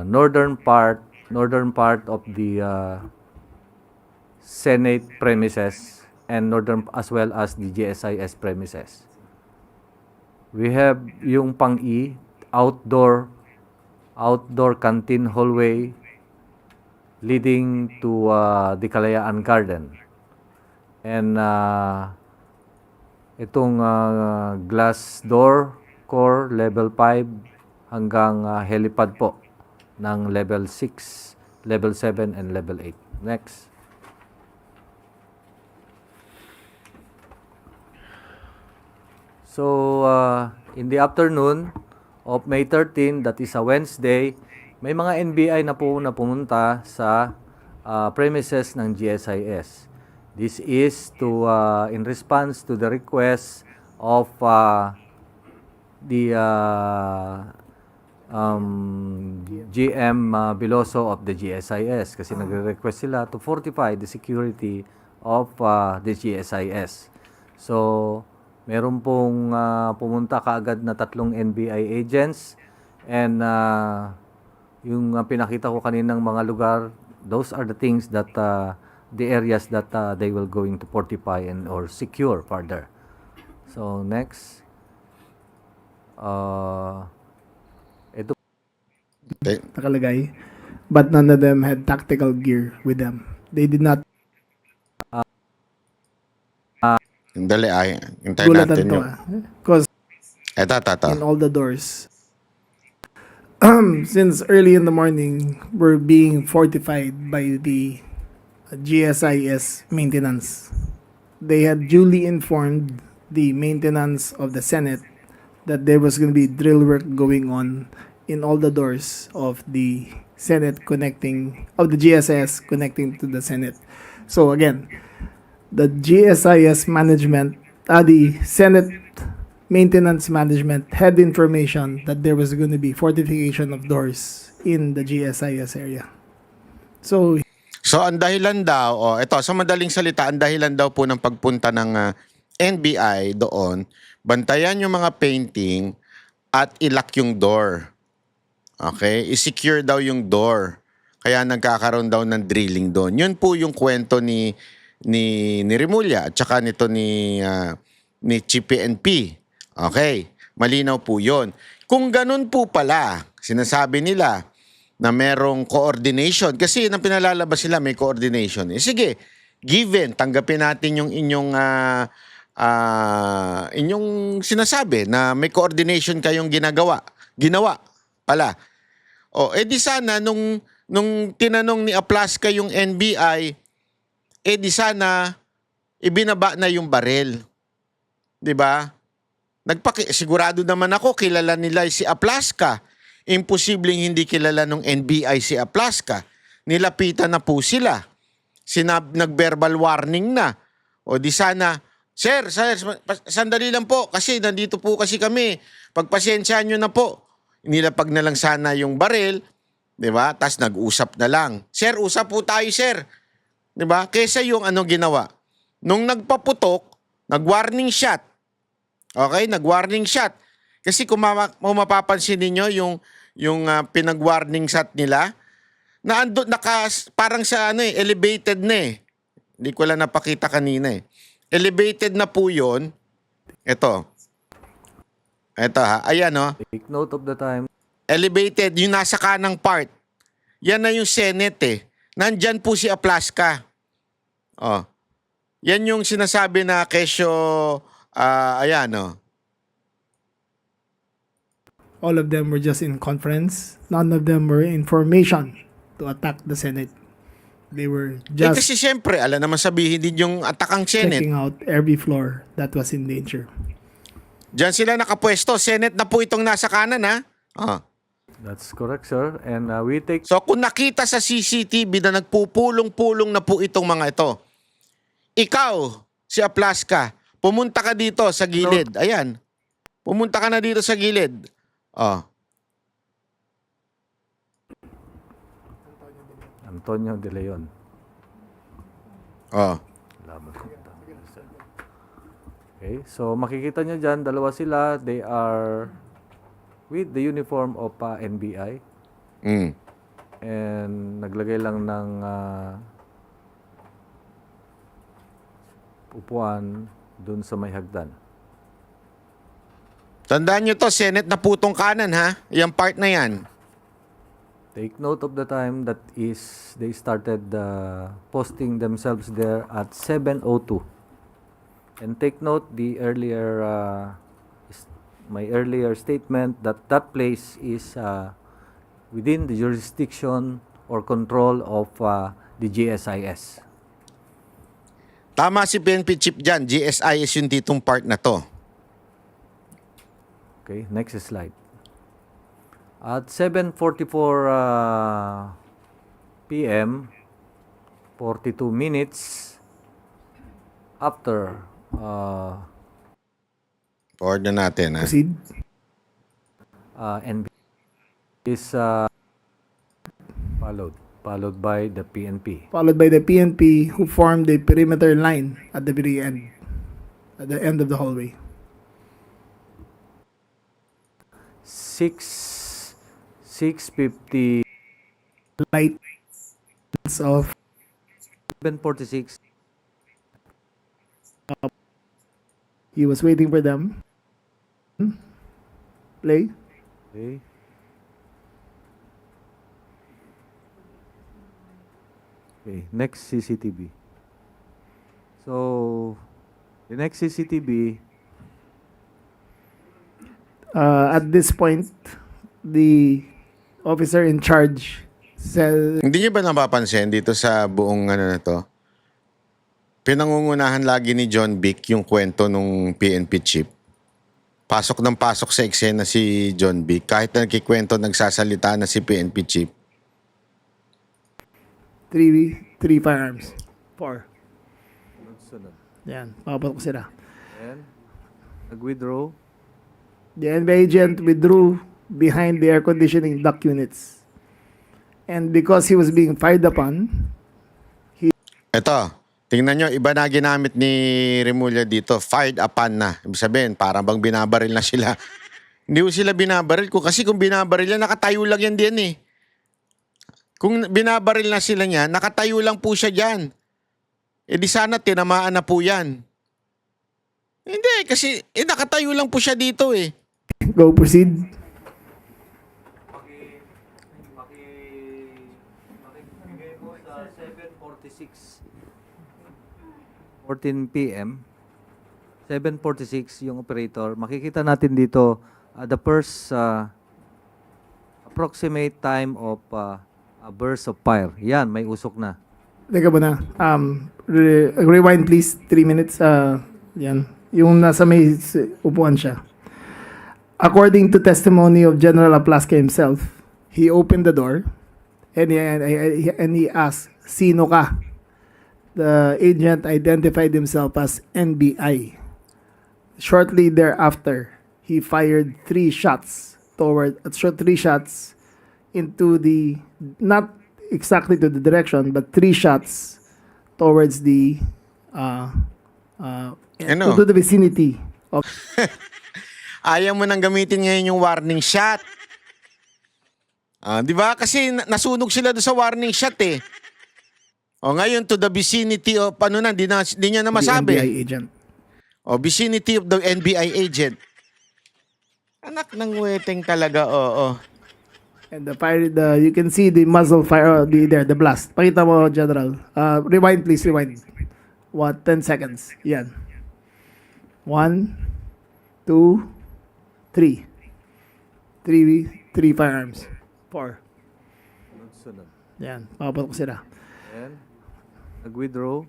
[SPEAKER 10] northern part of the Senate premises and northern as well as the GSIS premises. We have yung pang-E, outdoor canteen hallway leading to the Kalayaan Garden. And itong glass door core level 5 hanggang helipad po ng level 6, level 7 and level 8. Next. So, in the afternoon of May 13, that is a Wednesday, may mga NBI na po na pumunta sa premises ng GSIS. This is to in response to the request of the GM Biloso of the GSIS kasi nagre-request sila to fortify the security of the GSIS. So, Meron pong pumunta kaagad na 3 NBI agents and yung pinakita ko kaninang mga lugar, those are the things that the areas that they will going to fortify and or secure further. So next, ito
[SPEAKER 4] nakalagay, but none of them had tactical gear with them. They did not.
[SPEAKER 1] Dali, hintayin
[SPEAKER 4] Gulatan
[SPEAKER 1] natin
[SPEAKER 4] to
[SPEAKER 1] yung...
[SPEAKER 4] because
[SPEAKER 1] Eto.
[SPEAKER 4] in all the doors, since early in the morning, we're being fortified by the GSIS maintenance. They had duly informed the maintenance of the Senate that there was going to be drill work going on in all the doors of the Senate connecting, of the GSIS connecting to the Senate. So again, the GSIS management, the Senate maintenance management had information that there was going to be fortification of doors in the GSIS area. So
[SPEAKER 1] ang dahilan daw, ito, sa madaling salita, ang dahilan daw po ng pagpunta ng NBI doon, bantayan yung mga painting at ilock yung door. Okay? I-secure daw yung door. Kaya nagkakaroon daw ng drilling doon. Yun po yung kwento ni Remulla at saka nito ni Chief PNP. Okay, malinaw po yun. Kung ganun po pala, sinasabi nila na merong coordination, kasi yun ang pinalalabas sila, may coordination. Sige, given, tanggapin natin yung inyong sinasabi na may coordination kayong ginawa pala. Di sana nung tinanong ni Aplaska yung NBI, di sana ibinaba na yung barel. 'Di ba? Sigurado naman ako kilala nila si Aplaska. Imposibleng hindi kilala ng NBI si Aplaska. Nilapitan na po sila. Nag-verbal warning na. O di sana, Sir, sandali lang po kasi nandito po kasi kami. Pagpasensyaan nyo na po. Nilapag na lang sana yung barel, 'di ba? Tas nag-usap na lang. Sir, usap po tayo, sir. 'Di ba? Kaysa yung ginawa. Nung nagpaputok, nag-warning shot. Okay, nag-warning shot. Kasi kung mapapansin niyo yung pinag-warning shot nila, na parang sa elevated na eh. Hindi ko lang napakita kanina eh. Elevated na po 'yon. Ito ha, ayan o.
[SPEAKER 10] take note of the time.
[SPEAKER 1] Elevated, yung nasa kanang part. Yan na yung Senate eh. Nandyan po si Aplaska. Yan yung sinasabi na kesyo, ayan o.
[SPEAKER 4] all of them were just in conference. None of them were in formation to attack the Senate. They were just
[SPEAKER 1] kasi siyempre, alam naman sabihin din yung atakang Senate.
[SPEAKER 4] checking out every floor that was in danger.
[SPEAKER 1] Diyan sila nakapwesto. Senate na po itong nasa kanan ha.
[SPEAKER 10] That's correct, sir. And we take...
[SPEAKER 1] So kung nakita sa CCTV na nagpupulong-pulong na po itong mga ito, ikaw, si Aplaska, pumunta ka dito sa gilid. Ayan. Pumunta ka na dito sa gilid.
[SPEAKER 10] Antonio De Leon. Okay, so makikita nyo dyan, dalawa sila. They are with the uniform of NBI. And naglagay lang ng upuan dun sa may hagdan.
[SPEAKER 1] Tandaan nyo to, Senate na putong kanan ha. Yung part na yan.
[SPEAKER 10] Take note of the time that is they started posting themselves there at 7:02. And take note the earlier my earlier statement that that place is within the jurisdiction or control of the GSIS.
[SPEAKER 1] Tama si PNP Chief dyan. GSIS yung ditong part na to.
[SPEAKER 10] Okay, next slide. At 7:44 p.m., 42 minutes after
[SPEAKER 1] Forward na natin ha.
[SPEAKER 4] Proceed.
[SPEAKER 10] NBI is followed by the PNP.
[SPEAKER 4] Followed by the PNP who formed a perimeter line at the very end, at the end of the hallway.
[SPEAKER 10] 6:50,
[SPEAKER 4] Lights of
[SPEAKER 10] 7:46.
[SPEAKER 4] he was waiting for them. Play.
[SPEAKER 10] Okay. Okay, next CCTV. So, the next CCTV,
[SPEAKER 4] At this point, the officer in charge said,
[SPEAKER 1] Hindi niyo ba napapansin dito sa buong ano na to? Pinangungunahan lagi ni John Vic yung kwento nung PNP chief. Pasok ng pasok sa eksena si John Vic. Kahit na nagkikwento, nagsasalita na si PNP chief.
[SPEAKER 4] three firearms. 4.
[SPEAKER 10] sunod.
[SPEAKER 4] Yan, papatok sila.
[SPEAKER 10] And, nag-withdraw.
[SPEAKER 4] The NBI agent withdrew behind the air conditioning duct units. And because he was being fired upon,
[SPEAKER 1] Ito, tingnan nyo, iba na ginamit ni Remulla dito. Fired upon na. Ibig sabihin, parang bang binabaril na sila. Hindi ko sila binabaril ko. Kasi kung binabaril yan, nakatayo lang yan din eh. Kung binabaril na sila niya, nakatayo lang po siya dyan. E di sana tinamaan na po yan. Hindi, kasi nakatayo lang po siya dito eh.
[SPEAKER 4] go proceed.
[SPEAKER 10] Makibigay mo sa 7:46. 14 p.m. 7:46 yung operator. Makikita natin dito the first approximate time of a burst of fire. Yan, may usok na.
[SPEAKER 4] Teka muna. Rewind please. 3 minutes. Yan. Yung nasa may upuan siya. According to testimony of General Aplaska himself, he opened the door and he asked, "Sino ka?" The agent identified himself as NBI. Shortly thereafter, he fired 3 shots into the, not exactly to the direction, but 3 shots towards the to the vicinity of
[SPEAKER 1] Ayaw mo nang gamitin ngayon yung warning shot. Di ba? Kasi nasunog sila doon sa warning shot eh. O ngayon to the vicinity of ano na, di niya na
[SPEAKER 4] the
[SPEAKER 1] masabi.
[SPEAKER 4] NBI agent.
[SPEAKER 1] O vicinity of the NBI agent. Anak ng weteng talaga, oo.
[SPEAKER 4] And you can see the muzzle fire, the blast. Pakita mo, General. Rewind please, rewind. 10 seconds. Yan. 1, 2, 3. 3 firearms. 4.
[SPEAKER 10] Sunod.
[SPEAKER 4] Yan, papatok sila.
[SPEAKER 10] And, nag-withdraw.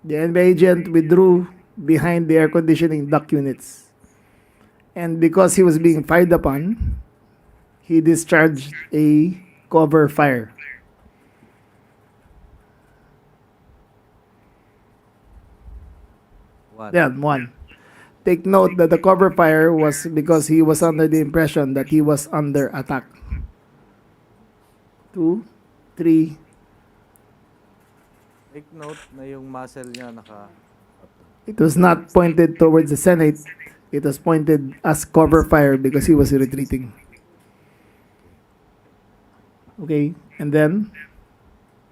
[SPEAKER 4] The NBI agent withdrew behind the air conditioning duct units. And because he was being fired upon, he discharged a cover fire. Yan, 1. Take note that the cover fire was because he was under the impression that he was under attack. 2, 3.
[SPEAKER 10] Take note na yung muzzle niya
[SPEAKER 4] It was not pointed towards the Senate. It was pointed as cover fire because he was retreating. Okay, and then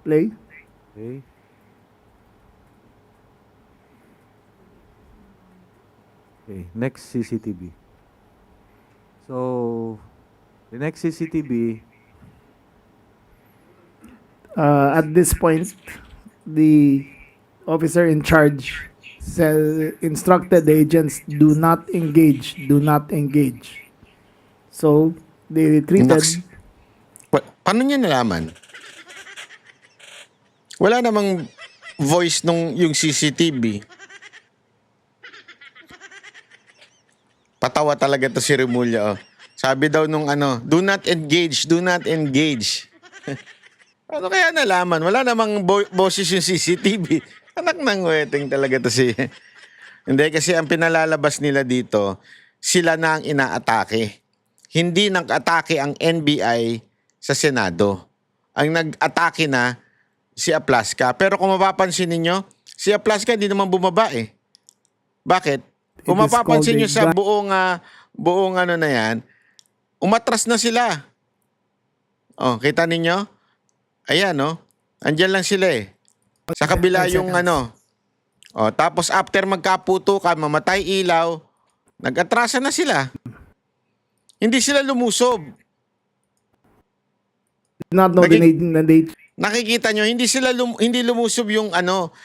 [SPEAKER 4] play.
[SPEAKER 10] Okay. Okay, next CCTV. So, the next CCTV,
[SPEAKER 4] At this point, the officer in charge instructed the agents, do not engage. So, they retreated.
[SPEAKER 1] Paano niya nalaman? Wala namang voice nung yung CCTV. Patawa talaga to si Remulla. Oh. Sabi daw nung do not engage. Ano kaya nalaman? Wala namang boses yung CCTV. Anak ng weteng talaga to si... Hindi, kasi ang pinalalabas nila dito, sila na ang inaatake. Hindi nag-atake ang NBI sa Senado. Ang nag-atake na si Aplaska. Pero kung mapapansin ninyo, si Aplaska hindi naman bumaba eh. Bakit? Kung mapapansin nyo sa buong na yan, Umatras na sila. Oh, kita ninyo? Ayan, no? Andyan lang sila eh. Sa kabila yung ano. Oh, tapos after magkaputukan, mamatay ilaw, nag-atrasa na sila. Hindi sila lumusob.
[SPEAKER 4] Not know the date.
[SPEAKER 1] Nakikita nyo, hindi lumusob yung ano.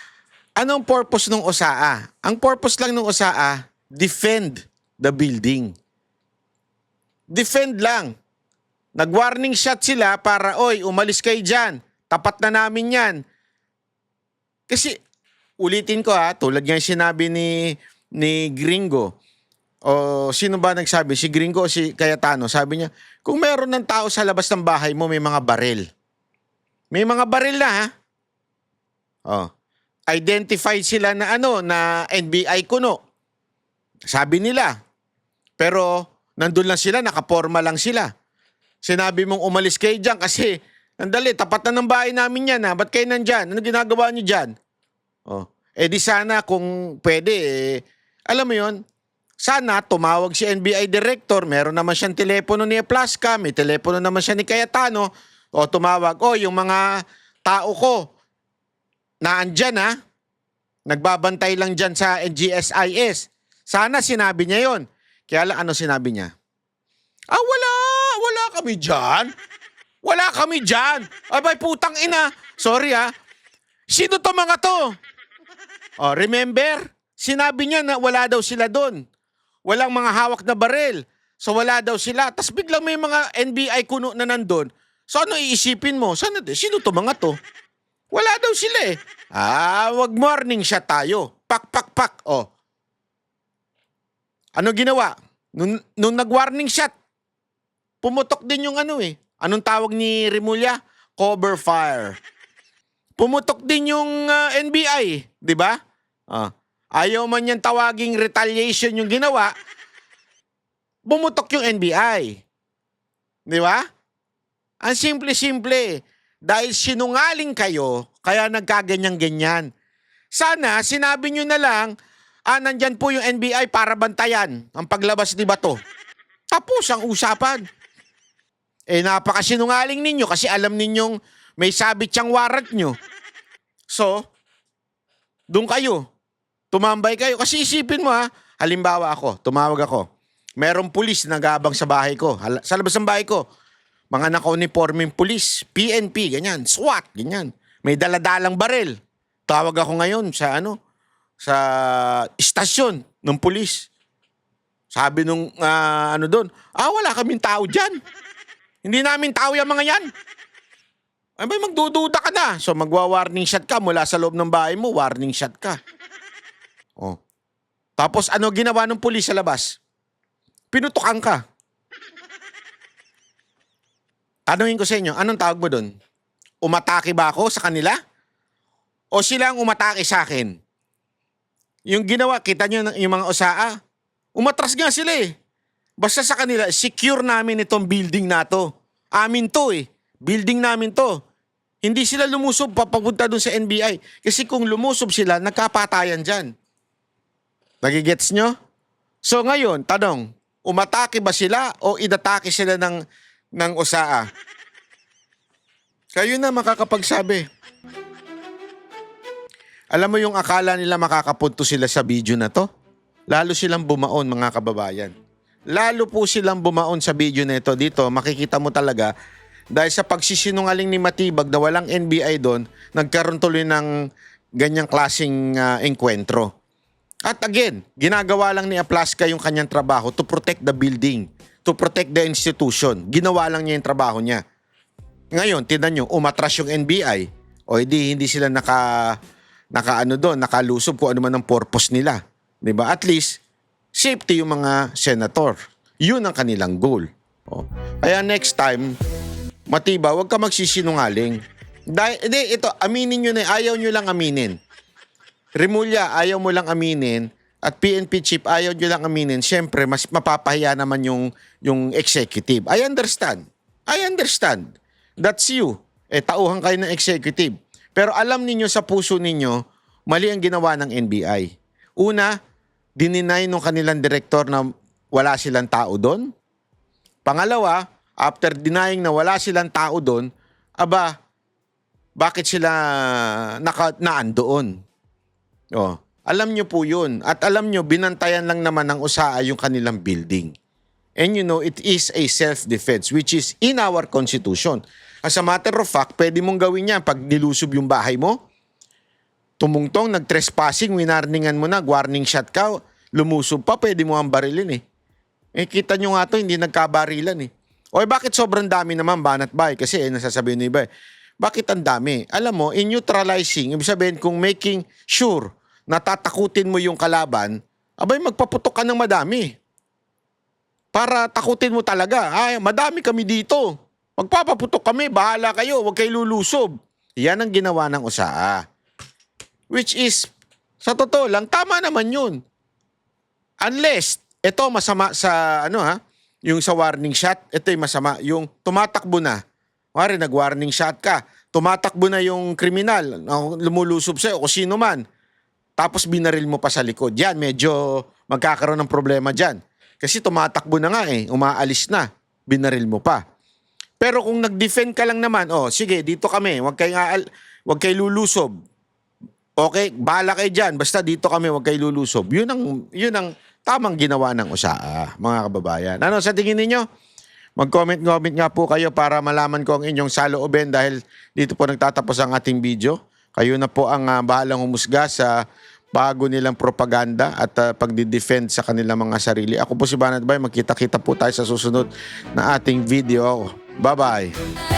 [SPEAKER 1] Anong purpose ng OSAA? Ang purpose lang ng OSAA, defend the building. Defend lang. Nag-warning shot sila para, oy, umalis kayo dyan. Tapat na namin yan. Kasi, ulitin ko tulad nga yung sinabi ni Gringo. O sino ba nagsabi? Si Gringo o si Cayetano? Sabi niya, kung meron ng tao sa labas ng bahay mo, may mga baril. May mga baril na Oh. Identified sila na na NBI kuno. Sabi nila. Pero, nandun lang sila, nakaporma lang sila. Sinabi mong umalis kayo dyan kasi, andali, tapat na ng bahay namin yan Ba't kayo nandyan? Ano ginagawa nyo dyan? Oh. Di sana kung pwede, alam mo yon, sana tumawag si NBI director, meron naman siyang telepono ni Plaska, may telepono naman siya ni Cayetano, o tumawag, yung mga tao ko, naandyan nagbabantay lang dyan sa GSIS. Sana sinabi niya yon. Kaya lang sinabi niya? Wala kami dyan. Wala kami dyan. Abay, putang ina. Sorry Sino to mga to? Remember? Sinabi niya na wala daw sila doon. Walang mga hawak na baril. So wala daw sila. Tapos biglang may mga NBI kuno na nandun. So ano iisipin mo? Sino to mga to? Wala daw sila wag morning shot tayo. Pak. Ano ginawa? Nung nag-warning shot, pumutok din yung Anong tawag ni Remulla? Cover fire. Pumutok din yung NBI, di ba? Ayaw man yan tawaging retaliation yung ginawa, bumutok yung NBI. Di ba? Ang simple-simple. Dahil sinungaling kayo, kaya nagkaganyan-ganyan. Sana, sinabi nyo na lang, nandyan po yung NBI para bantayan ang paglabas ni Bato. Tapos ang usapan. Napakasinungaling ninyo kasi alam ninyong may sabit siyang warrant nyo. So, doon kayo. Tumambay kayo. Kasi isipin mo halimbawa tumawag ako. Merong pulis nag-aabang sa bahay ko. Sa labas ng bahay ko. Mga naka-uniforming pulis, PNP, ganyan, SWAT, ganyan. May daladalang baril. Tawag ako ngayon sa sa istasyon ng pulis. Sabi nung doon, wala kaming tao dyan. Hindi namin tao yung mga yan. Ay, magdududa ka na. So magwa-warning shot ka mula sa loob ng bahay mo, warning shot ka. Tapos ginawa ng pulis sa labas? Pinutukan ka. Tanungin ko sa inyo, anong tawag mo doon? Umatake ba ako sa kanila? O sila ang umatake sa akin? Yung ginawa, kita nyo yung mga OSAA, umatras nga sila Basta sa kanila, secure namin itong building na to. Amin to Building namin to. Hindi sila lumusob papunta doon sa NBI. Kasi kung lumusob sila, nagkapatayan dyan. Nagigets nyo? So ngayon, tanong, umatake ba sila o inatake sila ng OSAA? Kayo na makakapagsabi. Alam mo yung akala nila makakapunto sila sa video na to? Lalo silang bumaon, mga kababayan. Lalo po silang bumaon sa video na ito. Dito, makikita mo talaga, dahil sa pagsisinungaling ni Matibag na walang NBI doon, nagkaroon tuloy ng ganyang klaseng enkwentro. At again, ginagawa lang ni Aplaska yung kanyang trabaho to protect the building, to protect the institution. Ginawa lang niya yung trabaho niya. Ngayon, tingnan nyo, umatras yung NBI, o hindi sila nakalusob kung ano man ang purpose nila. Diba? At least, safety yung mga senator. Yun ang kanilang goal. Kaya next time, Matiba, huwag ka magsisinungaling. Ito, aminin nyo na, ayaw nyo lang aminin. Remulla, ayaw mo lang aminin. At PNP chief, ayaw nyo lang aminin. Siyempre, mas mapapahiya naman yung executive. I understand. That's you. Tauhan kayo ng executive. Pero alam ninyo sa puso ninyo, mali ang ginawa ng NBI. Una, dininay nung kanilang direktor na wala silang tao doon. Pangalawa, after denying na wala silang tao doon, aba, bakit sila naandoon? Oh, alam nyo po yun. At alam nyo, binantayan lang naman ng USAA yung kanilang building. And you know, it is a self-defense, which is in our Constitution. As a matter of fact, pwede mong gawin yan pag nilusob yung bahay mo. Tumungtong, nag-trespassing, winarningan mo na, warning shot ka, lumusob pa, pwede mo ang barilin eh. Eh, kita nyo nga to, hindi nagkabarilan eh. O bakit sobrang dami naman, banat bay? Kasi nasasabihin ng iba eh, bakit ang dami? Alam mo, in neutralizing, ibig sabihin kung making sure na tatakutin mo yung kalaban, abay magpaputok ka ng madami. Para takutin mo talaga. Ay, madami kami dito. Magpapaputok kami, bahala kayo, huwag kayo lulusob. Yan ang ginawa ng USAA. Which is, sa totoo lang, tama naman yun. Unless, ito masama sa, yung sa warning shot, ito yung masama. Yung tumatakbo na, wari, nag-warning shot ka, tumatakbo na yung kriminal, lumulusob sa'yo, o sino man, tapos binaril mo pa sa likod. Yan, medyo magkakaroon ng problema dyan. Kasi tumatakbo na nga eh, umaalis na, binaril mo pa. Pero kung nag-defend ka lang naman, sige, dito kami, wag kayo lulusob. Okay, bahala kayo dyan, basta dito kami, wag kayo lulusob. Yun ang tamang ginawa ng USAA, mga kababayan. Ano sa tingin ninyo? Mag-comment nga po kayo para malaman ko ang inyong saloobin dahil dito po nagtatapos ang ating video. Kayo na po ang bahalang humusga sa bago nilang propaganda at pagdi-defend sa kanilang mga sarili. Ako po si Banat Bay, magkita-kita po tayo sa susunod na ating video. Bye-bye!